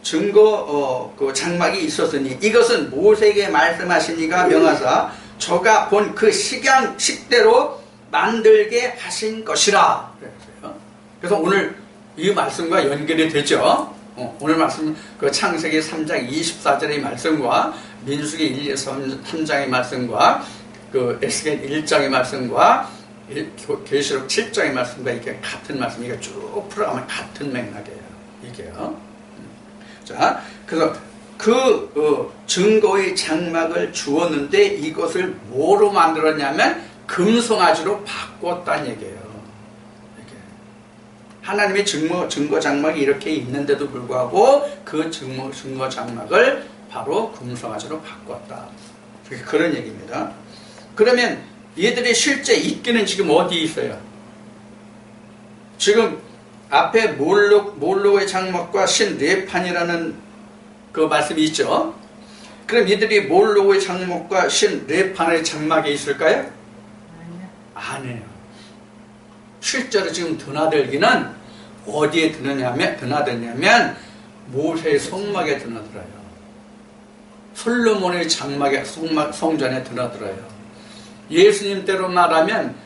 증거 그 장막이 있었으니 이것은 모세에게 말씀하신 이가 명하사 저가 본 그 식대로 만들게 하신 것이라. 그래서 오늘 이 말씀과 연결이 되죠. 오늘 말씀 그 창세기 3장 24절의 말씀과 민수기 1, 3장의 말씀과 그 에스겔 1장의 말씀과 계시록 7장의 말씀과 이게 같은 말씀, 이게 쭉 풀어가면 같은 맥락이에요. 이게요. 자, 그래서 증거의 장막을 주었는데 이것을 뭐로 만들었냐면 금송아지로 바꿨다는 얘기예요. 이렇게. 하나님의 증거 장막이 이렇게 있는데도 불구하고 그 증거 장막을 바로 금송아지로 바꿨다. 그런 얘기입니다. 그러면 얘들이 실제 있기는 지금 어디 있어요? 지금 앞에 몰록의 장막과 신 레판이라는 그 말씀이 있죠. 그럼 이들이 몰록의 장막과 신 레판의 장막에 있을까요? 아니에요. 실제로 지금 드나들기는 어디에 드나들냐면 모세의 성막에 드나들어요. 솔로몬의 장막에 성전에 드나들어요. 예수님대로 말하면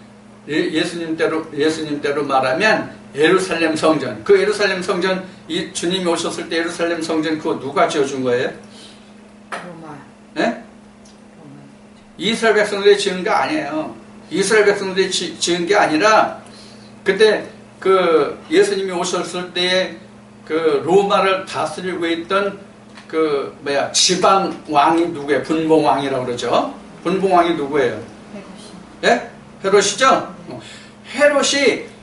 예루살렘 성전, 그 예루살렘 성전, 이 주님이 오셨을 때 예루살렘 성전 그거 누가 지어준 거예요? 로마. 네? 이스라엘 백성들이 지은 게 아니에요. 이스라엘 백성들이 지은 게 아니라 그때 그 예수님이 오셨을 때에 그 로마를 다스리고 있던 그 지방 왕이 누구예요? 분봉 왕이라고 그러죠. 분봉 왕이 누구예요? 예? 헤롯이죠? 헤롯이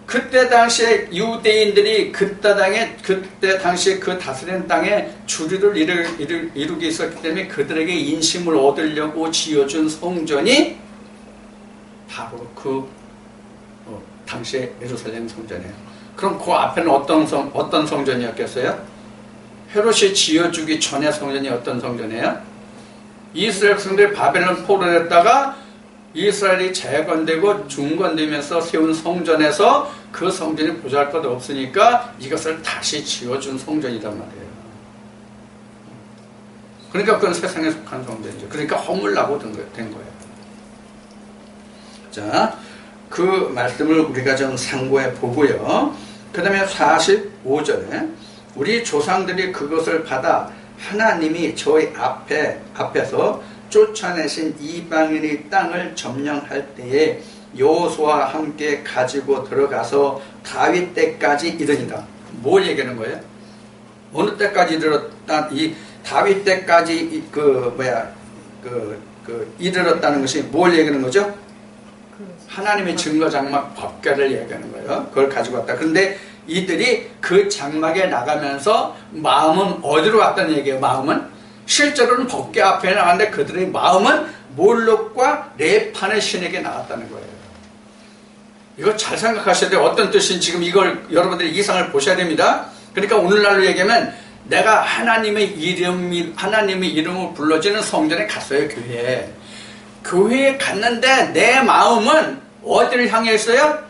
그때 당시에 유대인들이 그때 당시에 그 다스리는 땅에 주류를 이루게 있었기 때문에 그들에게 인심을 얻으려고 지어준 성전이 바로 그 당시에 예루살렘 성전이에요. 그럼 그 앞에는 어떤 성전이었겠어요? 헤롯이 지어주기 전에 성전이 어떤 성전이에요? 이스라엘 백성들이 바벨론 포로를 했다가 이스라엘이 재건되고 중건되면서 세운 성전에서 그 성전이 보잘것 없으니까 이것을 다시 지어준 성전이란 말이에요. 그러니까 그건 세상에 속한 성전이죠. 그러니까 허물나고 된 거예요. 자, 그 말씀을 우리가 좀 상고해 보고요. 그 다음에 45절에 우리 조상들이 그것을 받아 하나님이 저희 앞에서 쫓아내신 이방인의 땅을 점령할 때에 여호수아와 함께 가지고 들어가서 다윗 때까지 이르니라. 뭘 얘기하는 거예요? 어느 때까지 이르렀다? 이 다윗 때까지 이르렀다는 것이 뭘 얘기하는 거죠? 하나님의 증거 장막 법궤를 얘기하는 거예요. 그걸 가지고 왔다. 그런데 이들이 그 장막에 나가면서 마음은 어디로 왔다는 얘기예요? 마음은 실제로는 법궤 앞에 나갔는데 그들의 마음은 몰록과 레판의 신에게 나갔다는 거예요. 이거 잘 생각하셔야 돼요. 어떤 뜻인지 지금 이걸 여러분들이 이상을 보셔야 됩니다. 그러니까 오늘날로 얘기하면 내가 하나님의 이름을 불러지는 성전에 갔어요. 교회에 갔는데 내 마음은 어디를 향해 있어요?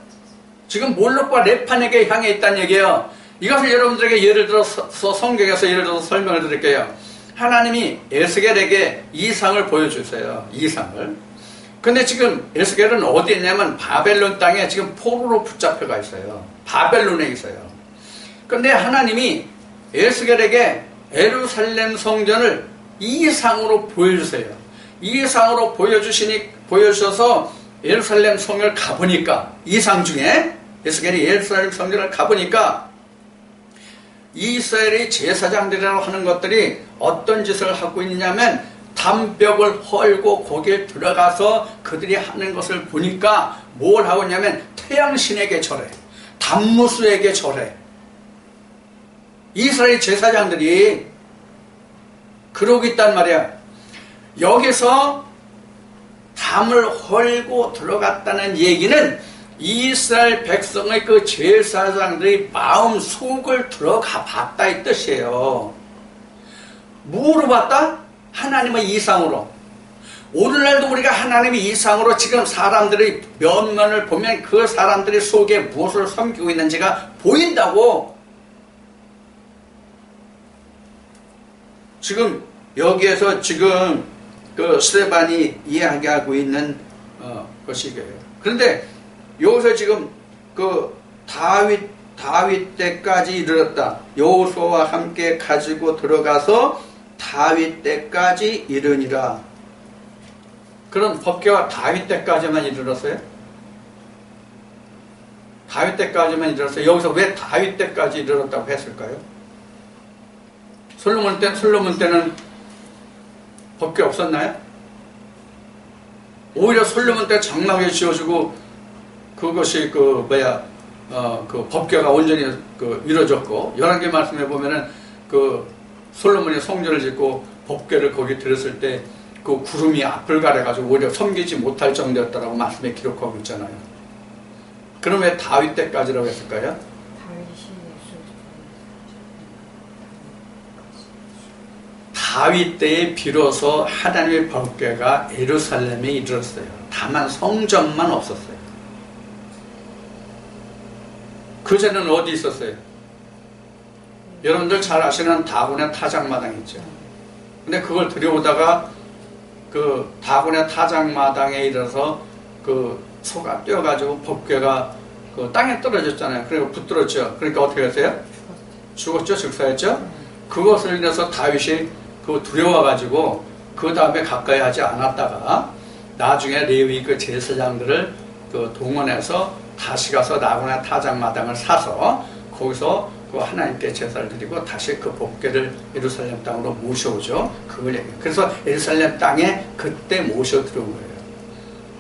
지금 몰록과 레판에게 향해 있다는 얘기예요. 이것을 여러분들에게 예를 들어서 성경에서 예를 들어서 설명을 드릴게요. 하나님이 에스겔에게 이상을 보여주세요. 이상을. 근데 지금 에스겔은 어디에 있냐면 바벨론 땅에 지금 포로로 붙잡혀가 있어요. 바벨론에 있어요. 근데 하나님이 에스겔에게 예루살렘 성전을 이상으로 보여주세요. 이상으로 보여주셔서 예루살렘 성전을 가보니까 이상 중에 에스겔이 예루살렘 성전을 가보니까 이스라엘의 제사장들이라고 하는 것들이 어떤 짓을 하고 있냐면 담벽을 헐고 거기에 들어가서 그들이 하는 것을 보니까 뭘 하고 있냐면 태양신에게 절해, 담무수에게 절해. 이스라엘 제사장들이 그러고 있단 말이야. 여기서 담을 헐고 들어갔다는 얘기는 이스라엘 백성의 그 제사장들이 마음 속을 들어가 봤다 이 뜻이에요. 뭐로 봤다? 하나님의 이상으로. 오늘날도 우리가 하나님의 이상으로 지금 사람들의 면면을 보면 그 사람들의 속에 무엇을 섬기고 있는지가 보인다고. 지금 여기에서 지금 그 스데반이 이야기하고 있는 것이에요. 그런데 여기서 지금 그 다윗 때까지 이르렀다. 여호수아와 함께 가지고 들어가서 다윗 때까지 이르니라. 그럼 법궤가 다윗 때까지만 이르렀어요? 다윗 때까지만 이르렀어요. 여기서 왜 다윗 때까지 이르렀다고 했을까요? 솔로몬 때는 법궤 없었나요? 오히려 솔로몬 때 장막에 지어주고 그것이 그 법궤가 온전히 이루어졌고, 열왕기 말씀에 보면은 그 솔로몬이 성전을 짓고 법궤를 거기 들였을 때 그 구름이 앞을 가려가지고 오히려 섬기지 못할 정도였다라고 말씀에 기록하고 있잖아요. 그럼 왜 다윗 때까지라고 했을까요? 다윗 다윗 때에 비로소 하나님의 법궤가 예루살렘에 이르렀어요. 다만 성전만 없었어요. 그전에는 어디 있었어요? 여러분들 잘 아시는 다곤의 타작마당 있죠. 근데 그걸 들여오다가 그 다곤의 타작마당에 이르러서 그 소가 뛰어가지고 법궤가 그 땅에 떨어졌잖아요. 그리고 붙들었죠. 그러니까 어떻게 했어요? 죽었죠. 즉사했죠. 그것을 인해서 다윗이 그 두려워가지고 그 다음에 가까이 하지 않았다가 나중에 레위 그 제사장들을 그 동원해서 다시 가서 나그네 타작마당을 사서 거기서 그 하나님께 제사를 드리고 다시 그 법궤를 예루살렘 땅으로 모셔오죠. 그걸 얘기해요. 그래서 예루살렘 땅에 그때 모셔 들어온 거예요.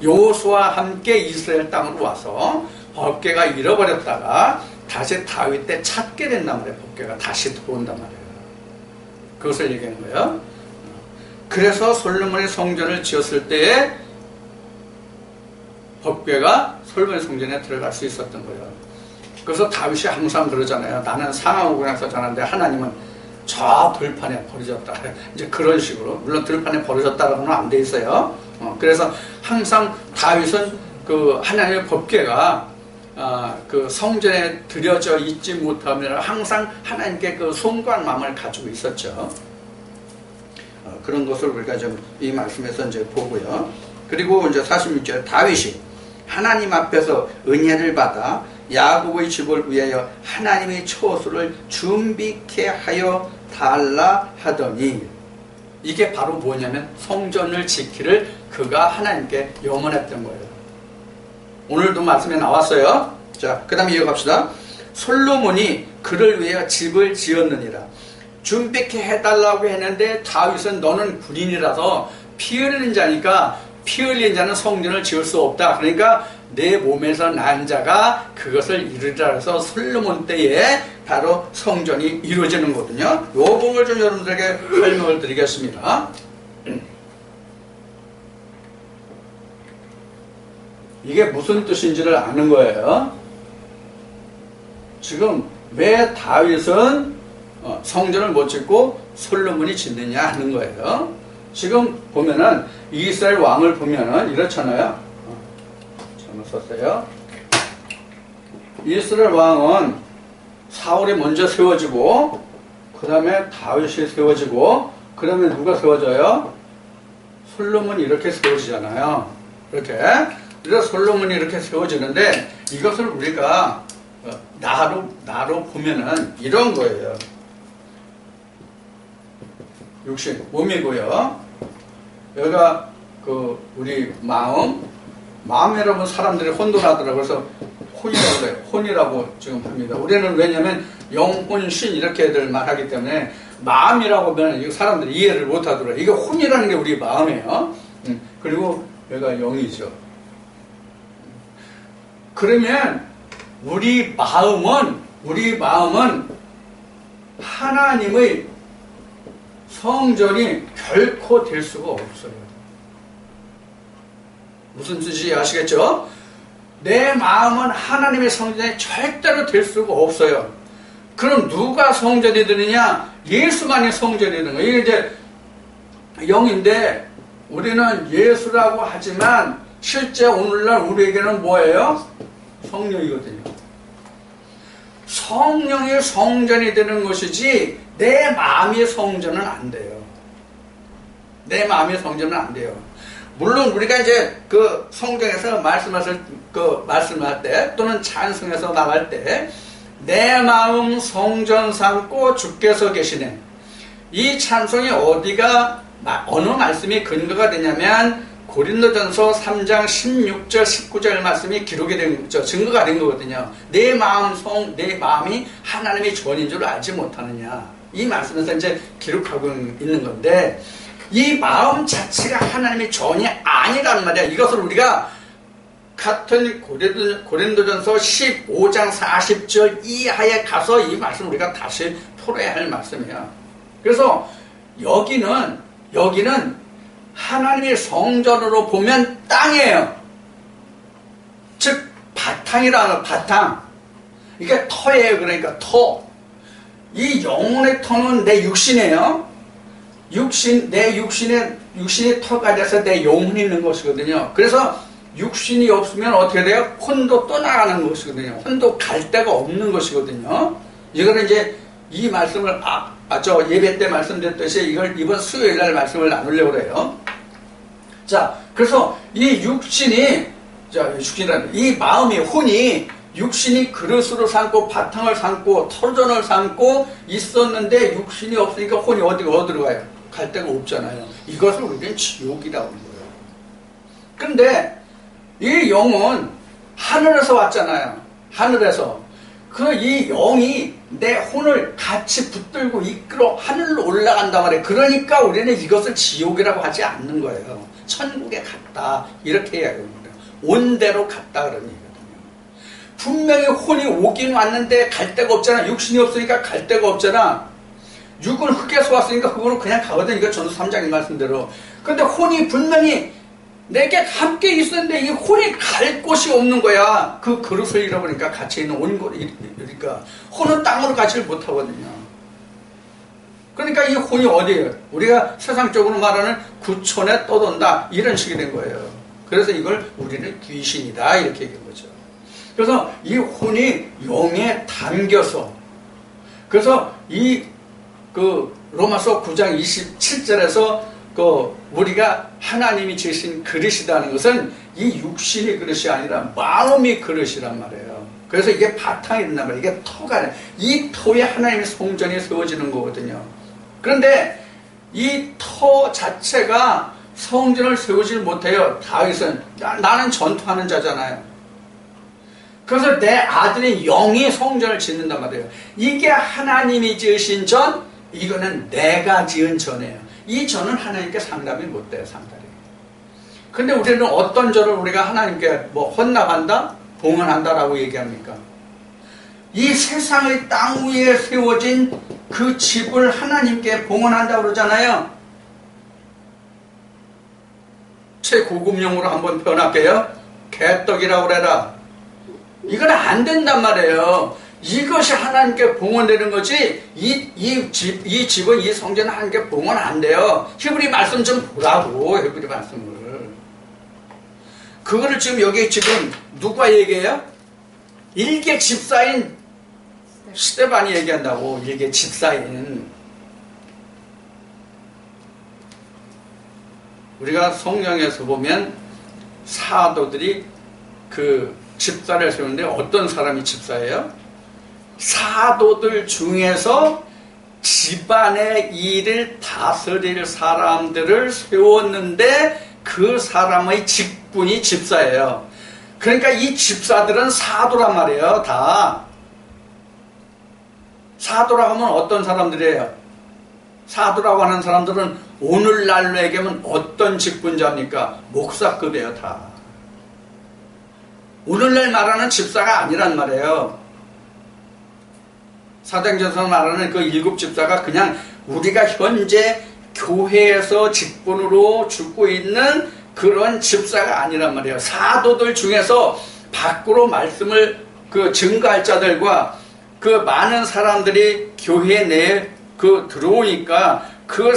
여호수아와 함께 이스라엘 땅으로 와서 법궤가 잃어버렸다가 다시 다윗 때 찾게 된단 말이에요. 법궤가 다시 들어온단 말이에요. 그것을 얘기하는 거예요. 그래서 솔로몬이 성전을 지었을 때에 법궤가 솔로몬의 성전에 들어갈 수 있었던 거예요. 그래서 다윗이 항상 그러잖아요. 나는 상하오군에서 자는데 하나님은 저 들판에 버려졌다. 이제 그런 식으로. 물론 들판에 버려졌다라고는 안 돼 있어요. 그래서 항상 다윗은 그 하나님의 법궤가 그 성전에 들여져 있지 못하면 항상 하나님께 그 송구한 마음을 가지고 있었죠. 그런 것을 우리가 좀 이 말씀에서 이제 보고요. 그리고 이제 46절 다윗이 하나님 앞에서 은혜를 받아 야곱의 집을 위하여 하나님의 처소를 준비케 하여 달라 하더니 이게 바로 뭐냐면 성전을 지키를 그가 하나님께 염원했던 거예요. 오늘도 말씀에 나왔어요. 자, 그 다음에 이어갑시다. 솔로몬이 그를 위하여 집을 지었느니라. 준비케 해달라고 했는데 다윗은 너는 군인이라서 피 흘리는 자니까 피 흘린 자는 성전을 지을 수 없다. 그러니까 내 몸에서 난 자가 그것을 이루리라 해서 솔로몬 때에 바로 성전이 이루어지는 거거든요. 이 부분을 좀 여러분들에게 설명을 드리겠습니다. 이게 무슨 뜻인지를 아는 거예요. 지금 왜 다윗은 성전을 못 짓고 솔로몬이 짓느냐 하는 거예요. 지금 보면은 이스라엘 왕을 보면은 이렇잖아요. 잘못 썼어요. 이스라엘 왕은 사울이 먼저 세워지고 그 다음에 다윗이 세워지고 그 다음에 누가 세워져요? 솔로몬이 이렇게 세워지잖아요. 이렇게. 그래서 솔로몬이 이렇게 세워지는데 이것을 우리가 나로 보면은 이런 거예요. 육신, 몸이고요. 여기가 그 우리 마음이라고 사람들이 혼돈하더라고요. 그래서 혼이라고 그래요. 혼이라고 지금 합니다. 우리는 왜냐면 영혼, 신 이렇게들 말하기 때문에 마음이라고 하면 사람들이 이해를 못하더라고요. 이게 혼이라는 게 우리 마음이에요. 그리고 여기가 영이죠. 그러면 우리 마음은 하나님의 성전이 결코 될 수가 없어요. 무슨 뜻인지 아시겠죠? 내 마음은 하나님의 성전이 절대로 될 수가 없어요. 그럼 누가 성전이 되느냐? 예수만이 성전이 되는 거예요. 이게 이제 영인데 우리는 예수라고 하지만 실제 오늘날 우리에게는 뭐예요? 성령이거든요. 성령이 성전이 되는 것이지 내 마음의 성전은 안 돼요. 내 마음의 성전은 안 돼요. 물론 우리가 이제 그 성경에서 말씀할 때 또는 찬송에서 나갈 때 내 마음 성전 삼고 주께서 계시네. 이 찬송이 어느 말씀이 근거가 되냐면 고린도전서 3장 16절 19절 말씀이 기록이 된 거죠. 증거가 된 거거든요. 내 마음이 하나님의 전인 줄 알지 못하느냐. 이 말씀에서 이제 기록하고 있는 건데 이 마음 자체가 하나님의 전이 아니란 말이야. 이것을 우리가 같은 고린도전서 15장 40절 이하에 가서 이 말씀 우리가 다시 풀어야 할 말씀이야. 그래서 여기는 하나님의 성전으로 보면 땅이에요. 즉 바탕이라는 바탕. 이게 터예요. 그러니까 터. 이 영혼의 터는 내 육신이에요. 내 육신이 터가 돼서 내 영혼이 있는 것이거든요. 그래서 육신이 없으면 어떻게 돼요? 혼도 떠나가는 것이거든요. 혼도 갈 데가 없는 것이거든요. 이거는 이제 이 말씀을 저 예배 때 말씀드렸듯이 이걸 이번 수요일 날 말씀을 나누려고 그래요. 자, 그래서 이 육신이 이 마음이 혼이 육신이 그릇으로 삼고 바탕을 삼고 터전을 삼고 있었는데 육신이 없으니까 혼이 어디로 가요? 갈 데가 없잖아요. 이것을 우리는 지옥이라고 하는 거예요. 그런데 이 영은 하늘에서 왔잖아요. 하늘에서. 이 영이 내 혼을 같이 붙들고 이끌어 하늘로 올라간단 말이에요. 그러니까 우리는 이것을 지옥이라고 하지 않는 거예요. 천국에 갔다. 이렇게 해야 됩니다. 온 대로 갔다 그런 얘기거든요. 분명히 혼이 오긴 왔는데 갈 데가 없잖아. 육신이 없으니까 갈 데가 없잖아. 육은 흙에서 왔으니까 흙으로 그냥 가거든. 이거 전서 3장의 말씀대로. 그런데 혼이 분명히 내게 함께 있었는데 이 혼이 갈 곳이 없는 거야. 그 그릇을 잃어버리니까 갇혀 있는 그러니까 혼은 땅으로 가지를 못하거든요. 그러니까 이 혼이 어디예요? 우리가 세상적으로 말하는 구천에 떠돈다 이런 식이 된 거예요. 그래서 이걸 우리는 귀신이다 이렇게 얘기한 거죠. 그래서 이 혼이 영에 담겨서 그래서 로마서 9장 27절에서 우리가 하나님이 지으신 그릇이라는 것은 이 육신의 그릇이 아니라 마음의 그릇이란 말이에요. 그래서 이게 바탕이 된단 말이에요. 이게 터가 아니라 이 터에 하나님의 성전이 세워지는 거거든요. 그런데 이 터 자체가 성전을 세우질 못해요. 다윗은 나는 전투하는 자잖아요. 그래서 내 아들의 영이 성전을 짓는단 말이에요. 이게 하나님이 지으신 전, 이거는 내가 지은 전이에요. 이 전은 하나님께 상담이 못 돼요, 상달이. 근데 우리는 어떤 전을 우리가 하나님께 헌납한다? 봉헌한다라고 얘기합니까? 이 세상의 땅 위에 세워진 그 집을 하나님께 봉헌한다고 그러잖아요. 최고급용으로 한번 표현할게요. 개떡이라고 그래라. 이건 안 된단 말이에요. 이것이 하나님께 봉헌되는 거지, 이 집은, 이 성전은 하나님께 봉헌 안 돼요. 히브리 말씀 좀 보라고, 히브리 말씀을. 그거를 지금 누가 얘기해요? 일개 집사인 스데반이 얘기한다고, 일개 집사인. 우리가 성경에서 보면 사도들이 집사를 세우는데 어떤 사람이 집사예요? 사도들 중에서 집안의 일을 다스릴 사람들을 세웠는데 그 사람의 직분이 집사예요. 그러니까 이 집사들은 사도란 말이에요. 다. 사도라고 하면 어떤 사람들이에요? 사도라고 하는 사람들은 오늘날로 얘기하면 어떤 직분자입니까? 목사급이에요. 다. 오늘날 말하는 집사가 아니란 말이에요. 사도행전에서 말하는 그 7 집사가 그냥 우리가 현재 교회에서 직분으로 주고 있는 그런 집사가 아니란 말이에요. 사도들 중에서 밖으로 말씀을 증거할 자들과 많은 사람들이 교회 내에 들어오니까 그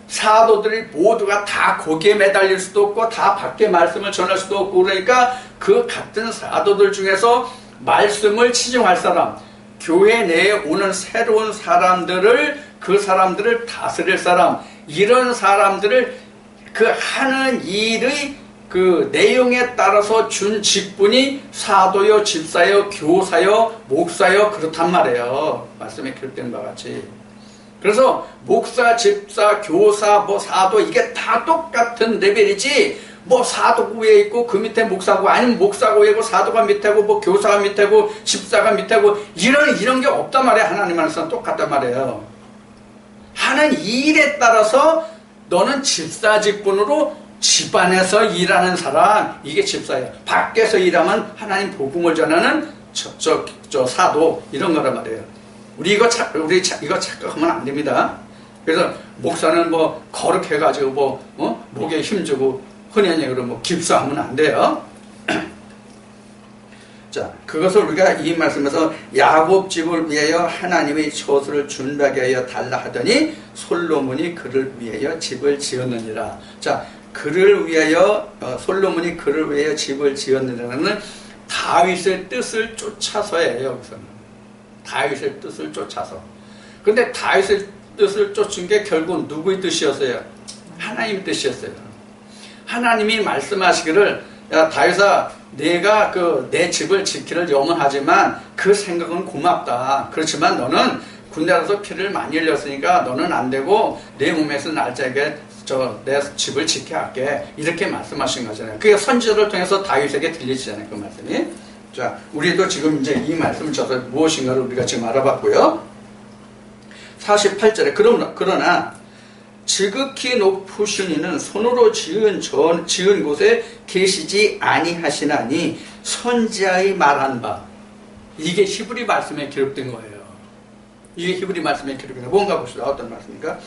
사도들이 모두가 다 거기에 매달릴 수도 없고 다 밖에 말씀을 전할 수도 없고 그러니까 그 같은 사도들 중에서 말씀을 치중할 사람, 교회 내에 오는 새로운 사람들을 그 사람들을 다스릴 사람, 이런 사람들을 하는 일의 내용에 따라서 준 직분이 사도요, 집사요, 교사요, 목사요 그렇단 말이에요. 말씀에 기록된 바와 같이. 그래서 목사, 집사, 교사, 사도 이게 다 똑같은 레벨이지 사도가 위에 있고 그 밑에 목사고 아니면 목사가 위에고 사도가 밑에고 교사가 밑에고 집사가 밑에고 이런 게 없단 말이에요. 하나님 안에서는 똑같단 말이에요. 하는 일에 따라서 너는 집사 직분으로 집안에서 일하는 사람, 이게 집사예요. 밖에서 일하면 하나님 복음을 전하는 사도 이런 거란 말이에요. 우리 이거 착각하면 안 됩니다. 그래서 목사는 거룩해가지고 목에 힘주고 흔히 얘기로 깁스하면 안 돼요. 자, 그것을 우리가 이 말씀에서 야곱 집을 위하여 하나님의 처소를 준비하게 하여 달라 하더니 솔로몬이 그를 위하여 집을 지었느니라. 자, 그를 위하여 솔로몬이 그를 위하여 집을 지었느니라는 다윗의 뜻을 쫓아서예요. 여기서는 다윗의 뜻을 쫓아서. 근데 다윗의 뜻을 쫓은 게 결국 누구의 뜻이었어요? 하나님의 뜻이었어요. 하나님이 말씀하시기를, 야 다윗아, 내가 내 집을 지키를 염원하지만 그 생각은 고맙다. 그렇지만 너는 군대 가서 피를 많이 흘렸으니까 너는 안 되고 내 몸에서 날짜게 내 집을 지켜야 할게. 이렇게 말씀하신 거잖아요. 그게 선지자를 통해서 다윗에게 들리시잖아요. 그 말씀이. 자, 우리도 지금 이제 이 말씀을 쳐서 무엇인가를 우리가 지금 알아봤고요. 48절에 그러나 지극히 높으신 이는 손으로 지은 곳에 계시지 아니하시나니 선지자의 말한 바. 이게 히브리 말씀에 기록된 거예요. 이게 히브리 말씀에 기록된 거예요. 뭔가 봅시다. 어떤 말씀입니까?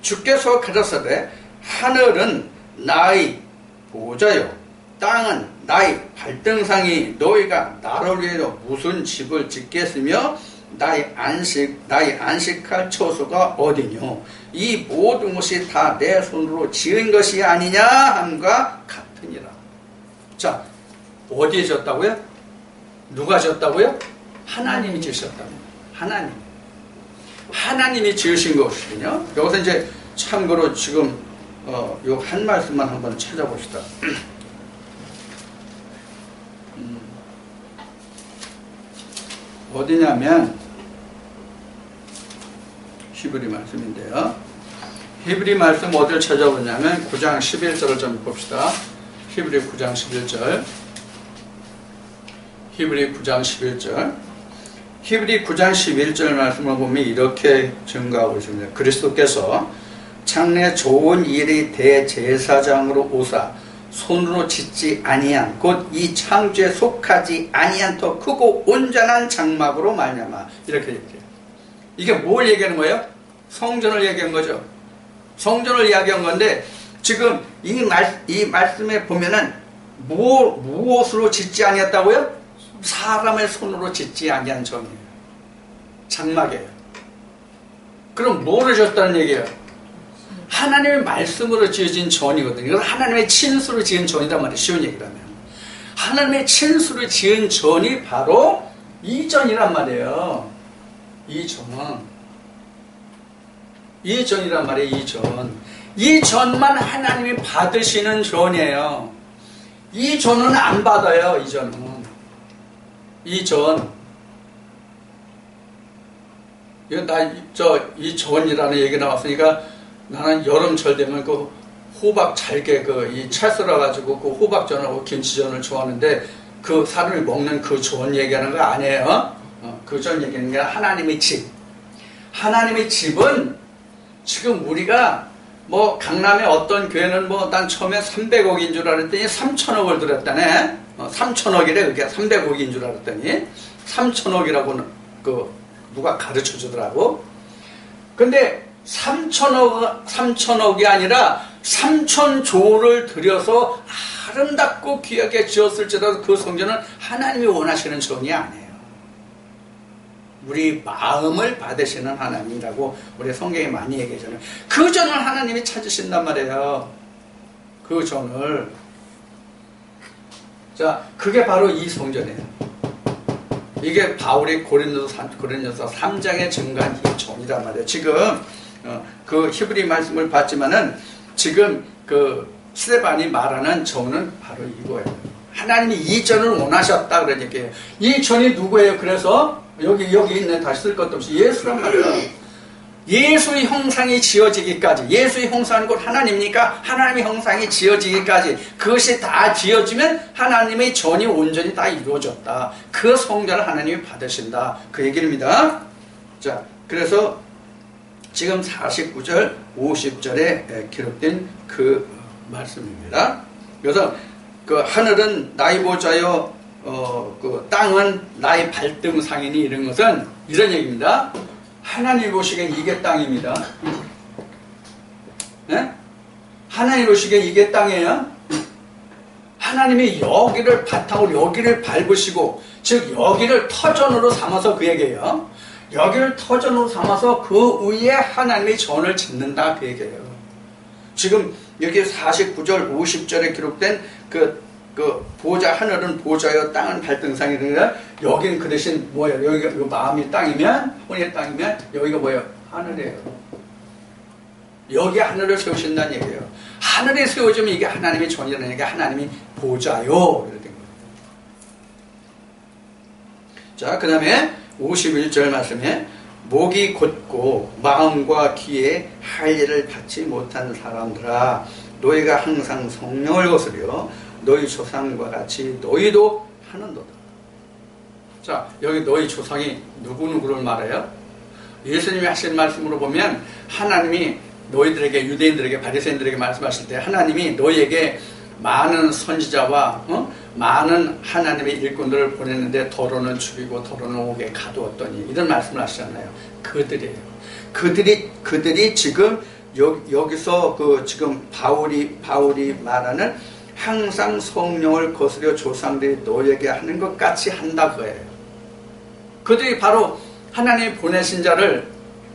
주께서 가라사대 하늘은 나의 보좌요 땅은 나의 발등상이 너희가 나를 위하여 무슨 집을 짓겠으며 나의 안식할 처소가 어디뇨? 이 모든 것이 다 내 손으로 지은 것이 아니냐 함과 같으니라. 자, 어디에 지었다고요? 누가 지었다고요? 하나님이 지으셨다고요. 하나님이 지으신 것이군요. 여기서 이제 참고로 지금 요 한 말씀만 한번 찾아봅시다. 어디냐면 히브리 말씀인데요. 히브리 말씀 어디를 찾아보냐면 9장 11절을 좀 봅시다. 히브리 9장 11절. 히브리 9장 11절. 히브리 9장 11절 말씀을 보면 이렇게 증거하고 있습니다. 그리스도께서 장래 좋은 일이 대제사장으로 오사 손으로 짓지 아니한 곧 이 창조에 속하지 아니한 더 크고 온전한 장막으로 말미암아. 이렇게 얘기해요. 이게 뭘 얘기하는 거예요? 성전을 얘기한 거죠. 성전을 이야기한 건데 지금 이 말씀에 보면은 무엇으로 짓지 아니했다고요? 사람의 손으로 짓지 아니한 전이에요. 장막이에요. 그럼 뭐를 졌다는 얘기예요? 하나님의 말씀으로 지어진 전이거든요. 이건 하나님의 친수로 지은 전이란 말이에요. 쉬운 얘기라면. 하나님의 친수로 지은 전이 바로 이 전이란 말이에요. 이 전이란 말이에요. 이 전만 하나님이 받으시는 전이에요. 이 전은 안 받아요. 이 전. 이 전이라는 얘기 나왔으니까 나는 여름철 되면 그 호박 잘게 이 채 썰어가지고 그 호박전하고 김치전을 좋아하는데 그 사람이 먹는 그 전 얘기하는 거 아니에요. 그 전 얘기하는 게 하나님의 집. 하나님의 집은 지금 우리가 강남의 어떤 교회는 난 처음에 300억인 줄 알았더니 3천억을 들었다네. 3천억이래. 그게 300억인 줄 알았더니 3천억이라고는 누가 가르쳐 주더라고. 근데 3천억이 아니라 3천조를 들여서 아름답고 귀하게 지었을지라도 그 성전은 하나님이 원하시는 전이 아니에요. 우리 마음을 받으시는 하나님이라고 우리 성경에 많이 얘기하잖아요. 그 전을 하나님이 찾으신단 말이에요. 그 전을. 자, 그게 바로 이 성전이에요. 이게 바울이 고린도서 3장에 증거한 이 전이란 말이에요. 지금 그 히브리 말씀을 봤지만은 지금 스데반이 말하는 전은 바로 이거예요. 하나님이 이 전을 원하셨다 그런 얘기예요. 이 전이 누구예요? 그래서 여기 있는 다시 쓸 것도 없이 예수란 말이에요. 예수의 형상이 지어지기까지, 예수의 형상은 곧 하나님이니까 하나님의 형상이 지어지기까지, 그것이 다 지어지면 하나님의 전이 온전히 다 이루어졌다. 그 성전을 하나님이 받으신다. 그 얘기입니다. 자, 그래서 지금 49절, 50절에 기록된 그 말씀입니다. 그래서 그 하늘은 나의 보좌요, 그 땅은 나의 발등상이니, 이런 것은 이런 얘기입니다. 하나님 보시기엔 이게 땅입니다. 네? 하나님 보시기엔 이게 땅이에요. 하나님이 여기를 바탕으로 여기를 밟으시고, 즉 여기를 터전으로 삼아서 그 얘기예요. 여기를 터전으로 삼아서 그 위에 하나님이 전을 짓는다 그 얘기예요. 지금 여기 49절 50절에 기록된 그 보좌, 하늘은 보좌여 땅은 발등상이라, 여기는 그 대신 뭐예요? 여기가 마음이 땅이면, 혼의 땅이면 여기가 뭐예요? 하늘이에요. 여기 하늘을 세우신다는 얘기예요. 하늘에 세워지면 이게 하나님의 전이라니까 하나님이 보좌요 이렇게 된 거예요. 자, 그 다음에 51절 말씀에 목이 곧고 마음과 귀에 할 일을 받지 못한 사람들아, 너희가 항상 성령을 거스려 너희 조상과 같이 너희도 하는도다. 자, 여기 너희 조상이 누구누구를 말해요? 예수님이 하신 말씀으로 보면 하나님이 너희들에게, 유대인들에게, 바리새인들에게 말씀하실 때 하나님이 너희에게 많은 선지자와 많은 하나님의 일꾼들을 보냈는데 더러는 죽이고 더러는 옥에 가두었더니, 이런 말씀을 하시잖아요. 그들이에요. 그들이 지금 여기서 지금 바울이 말하는 항상 성령을 거스려 조상들이 너희에게 하는 것 같이 한다 그거예요. 그들이 바로 하나님이 보내신 자를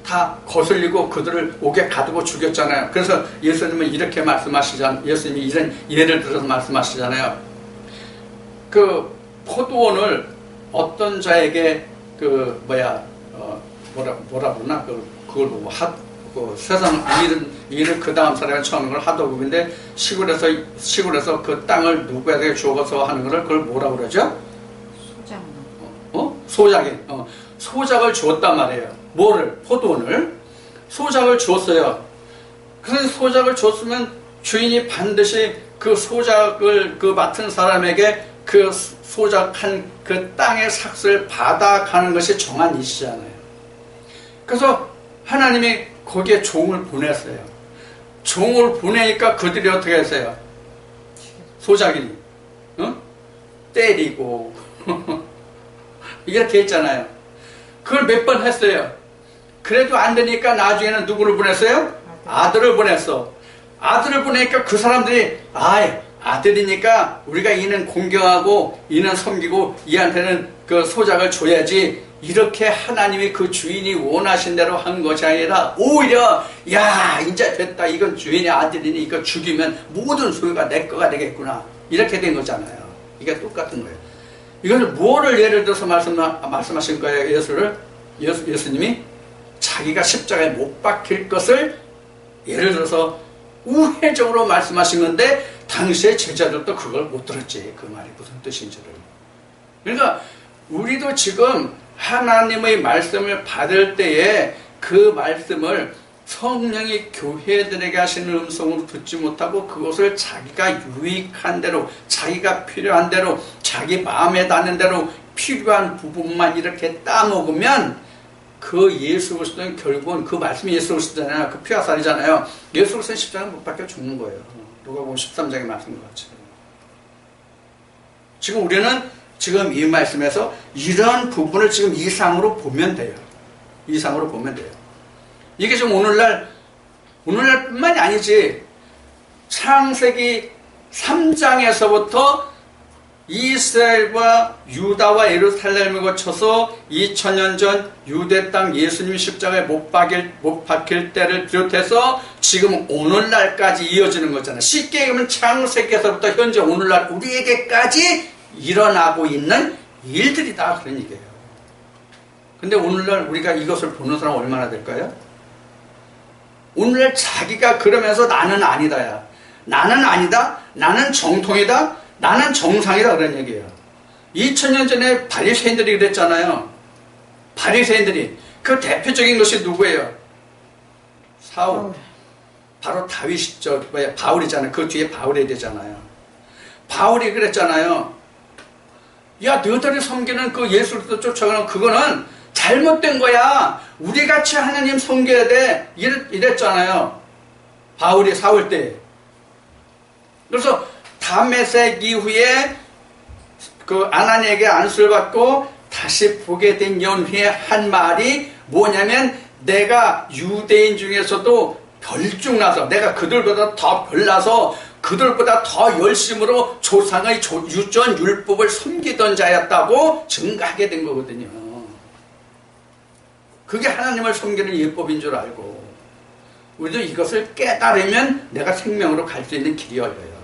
다 거슬리고 그들을 옥에 가두고 죽였잖아요. 그래서 예수님은 이렇게 말씀하시잖아요. 예수님이 이런 예를 들어서 말씀하시잖아요. 그 포도원을 어떤 자에게 뭐라 그러나 그걸 보고 세상 일을 그 다음 사람이 처음 걸 하도급인데, 시골에서 그 땅을 누구에게 주어서 하는 걸 그걸 뭐라 그러죠? 소작이. 소작을 주었단 말이에요. 뭐를? 포도원을. 소작을 주었어요. 그래서 소작을 줬으면 주인이 반드시 그 소작을 맡은 사람에게 그 소작한 그 땅의 삭슬을 받아가는 것이 정한 일이잖아요. 그래서 하나님이 거기에 종을 보냈어요. 종을 보내니까 그들이 어떻게 했어요? 소작이 때리고 이렇게 했잖아요. 그걸 몇 번 했어요. 그래도 안 되니까 나중에는 누구를 보냈어요? 아들을 보냈어. 아들을 보내니까 그 사람들이 아들이니까 우리가 이는 공경하고 이는 섬기고 이한테는 그 소작을 줘야지, 이렇게 하나님이 그 주인이 원하신 대로 한 것이 아니라 오히려 이제 됐다, 이건 주인의 아들이니 이거 죽이면 모든 소유가 내 거가 되겠구나, 이렇게 된 거잖아요. 이게 똑같은 거예요. 이건 뭐를 예를 들어서 말씀하신 거예요? 예수님이 자기가 십자가에 못 박힐 것을 예를 들어서 우회적으로 말씀하신 건데, 당시에 제자들도 그걸 못 들었지. 그 말이 무슨 뜻인지를. 그러니까 우리도 지금 하나님의 말씀을 받을 때에 그 말씀을 성령이 교회들에게 하시는 음성으로 듣지 못하고 그것을 자기가 유익한 대로, 자기가 필요한 대로, 자기 마음에 닿는 대로 필요한 부분만 이렇게 따먹으면, 그 예수 그리스도는 결국은 그 말씀이 예수 그리스도잖아요. 그 피와 살이잖아요. 예수 그리스도는 십자가에 못 박혀 죽는 거예요. 누가복음 13장의 말씀인 것 같이. 지금 우리는 지금 이 말씀에서 이런 부분을 지금 이상으로 보면 돼요. 이상으로 보면 돼요. 이게 지금 오늘날뿐만이 아니지, 창세기 3장에서부터 이스라엘과 유다와 예루살렘을 거쳐서 2000년 전 유대 땅 예수님이 십자가에 못 박힐 때를 비롯해서 지금 오늘날까지 이어지는 거잖아요. 쉽게 얘기하면 창세기에서부터 현재 오늘날 우리에게까지 일어나고 있는 일들이다, 그런 얘기예요. 근데 오늘날 우리가 이것을 보는 사람 얼마나 될까요? 오늘날 자기가 그러면서 나는 아니다야, 나는 아니다, 나는 정통이다, 나는 정상이다, 그런 얘기예요. 2000년 전에 바리새인들이 그랬잖아요. 바리새인들이. 그 대표적인 것이 누구예요? 사울. 바로 다윗이 바울이잖아요. 그 뒤에 바울이 되잖아요. 바울이 그랬잖아요. 야, 너희들이 섬기는 그 예수를 쫓아가는 그거는 잘못된 거야. 우리같이 하나님 섬겨야 돼. 이랬잖아요. 바울이 사울 때. 그래서 다메섹 이후에 그 아나니에게 안수를 받고 다시 보게 된 연후에 한 말이 뭐냐면, 내가 유대인 중에서도 별중나서, 내가 그들보다 더 별나서 그들보다 더 열심으로 조상의 유전 율법을 섬기던 자였다고 증가하게 된 거거든요. 그게 하나님을 섬기는 율법인 줄 알고 우리도 이것을 깨달으면 내가 생명으로 갈 수 있는 길이 열려요.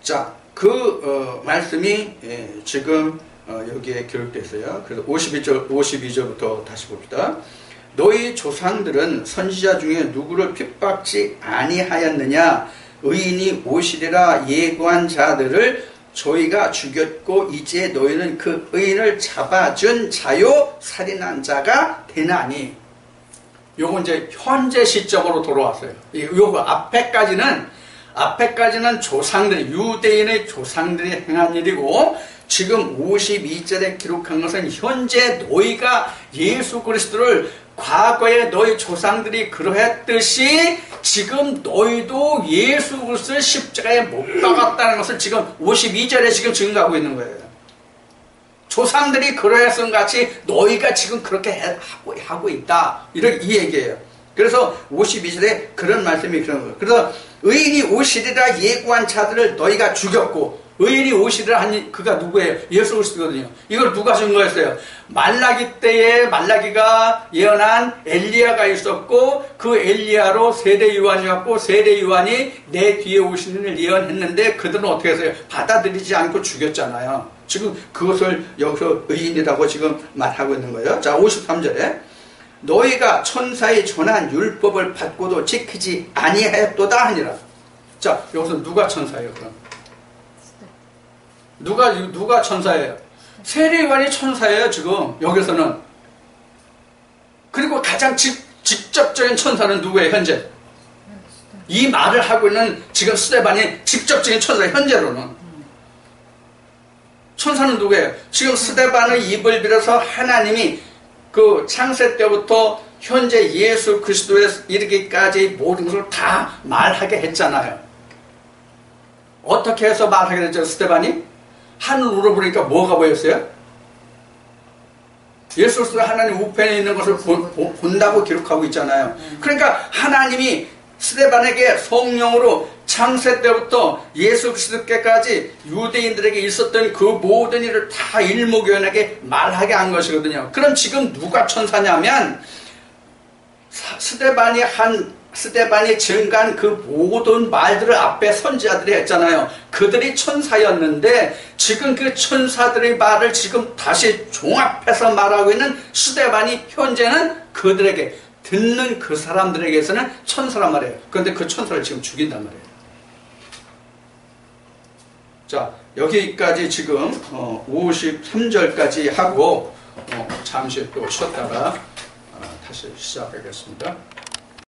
자, 그 말씀이 지금 여기에 기록되어 있어요. 그래서 52절부터 다시 봅시다. 너희 조상들은 선지자 중에 누구를 핍박지 아니하였느냐? 의인이 오시리라 예고한 자들을 저희가 죽였고 이제 너희는 그 의인을 잡아준 자요 살인한 자가 되나니. 요거 이제 현재 시점으로 돌아왔어요. 요거 앞에까지는 조상들, 유대인의 조상들이 행한 일이고, 지금 52절에 기록한 것은 현재 너희가 예수 그리스도를 과거에 너희 조상들이 그러했듯이 지금 너희도 예수 그리스도를 십자가에 못 박았다는 것을 지금 52절에 지금 증거하고 있는 거예요. 조상들이 그러했던 같이 너희가 지금 그렇게 하고 있다. 이 얘기예요. 그래서 52절에 그런 말씀이 그런 거예요. 그래서 의인이 오시리라 예고한 자들을 너희가 죽였고, 의인이 오시리라 하니 그가 누구예요? 예수 그리스도거든요. 이걸 누가 증거했어요? 말라기 때에 말라기가 예언한 엘리야가 있었고, 그 엘리야로 세례 요한이 왔고, 세례 요한이 내 뒤에 오시는 일 예언했는데 그들은 어떻게 했어요? 받아들이지 않고 죽였잖아요. 지금 그것을 여기서 의인이라고 지금 말하고 있는 거예요. 자, 53절에 너희가 천사의 전한 율법을 받고도 지키지 아니하였도다 하니라. 자, 여기서 누가 천사예요? 그럼 누가 천사예요? 세례요한이 천사예요. 지금 여기서는. 그리고 가장 직접적인 천사는 누구예요? 현재 이 말을 하고 있는 지금 스데반이 직접적인 천사예요. 현재로는. 천사는 누구예요? 지금 스데반의 입을 빌어서 하나님이 그 창세 때부터 현재 예수 그리스도에 이르기까지 모든 것을 다 말하게 했잖아요. 어떻게 해서 말하게 됐죠? 스데반이? 하늘으로 보니까 뭐가 보였어요? 예수 그리스도가 하나님 우편에 있는 것을 본다고 기록하고 있잖아요. 그러니까 하나님이 스데반에게 성령으로 창세 때부터 예수 그리스도께까지 유대인들에게 있었던 그 모든 일을 다 일목요연하게 말하게 한 것이거든요. 그럼 지금 누가 천사냐면 스데반이 증가한 그 모든 말들을 앞에 선지자들이 했잖아요. 그들이 천사였는데 지금 그 천사들의 말을 지금 다시 종합해서 말하고 있는 스데반이 현재는 그들에게 듣는 그 사람들에게서는 천사란 말이에요. 그런데 그 천사를 지금 죽인단 말이에요. 자, 여기까지 지금 53절까지 하고 잠시 또 쉬었다가 다시 시작하겠습니다.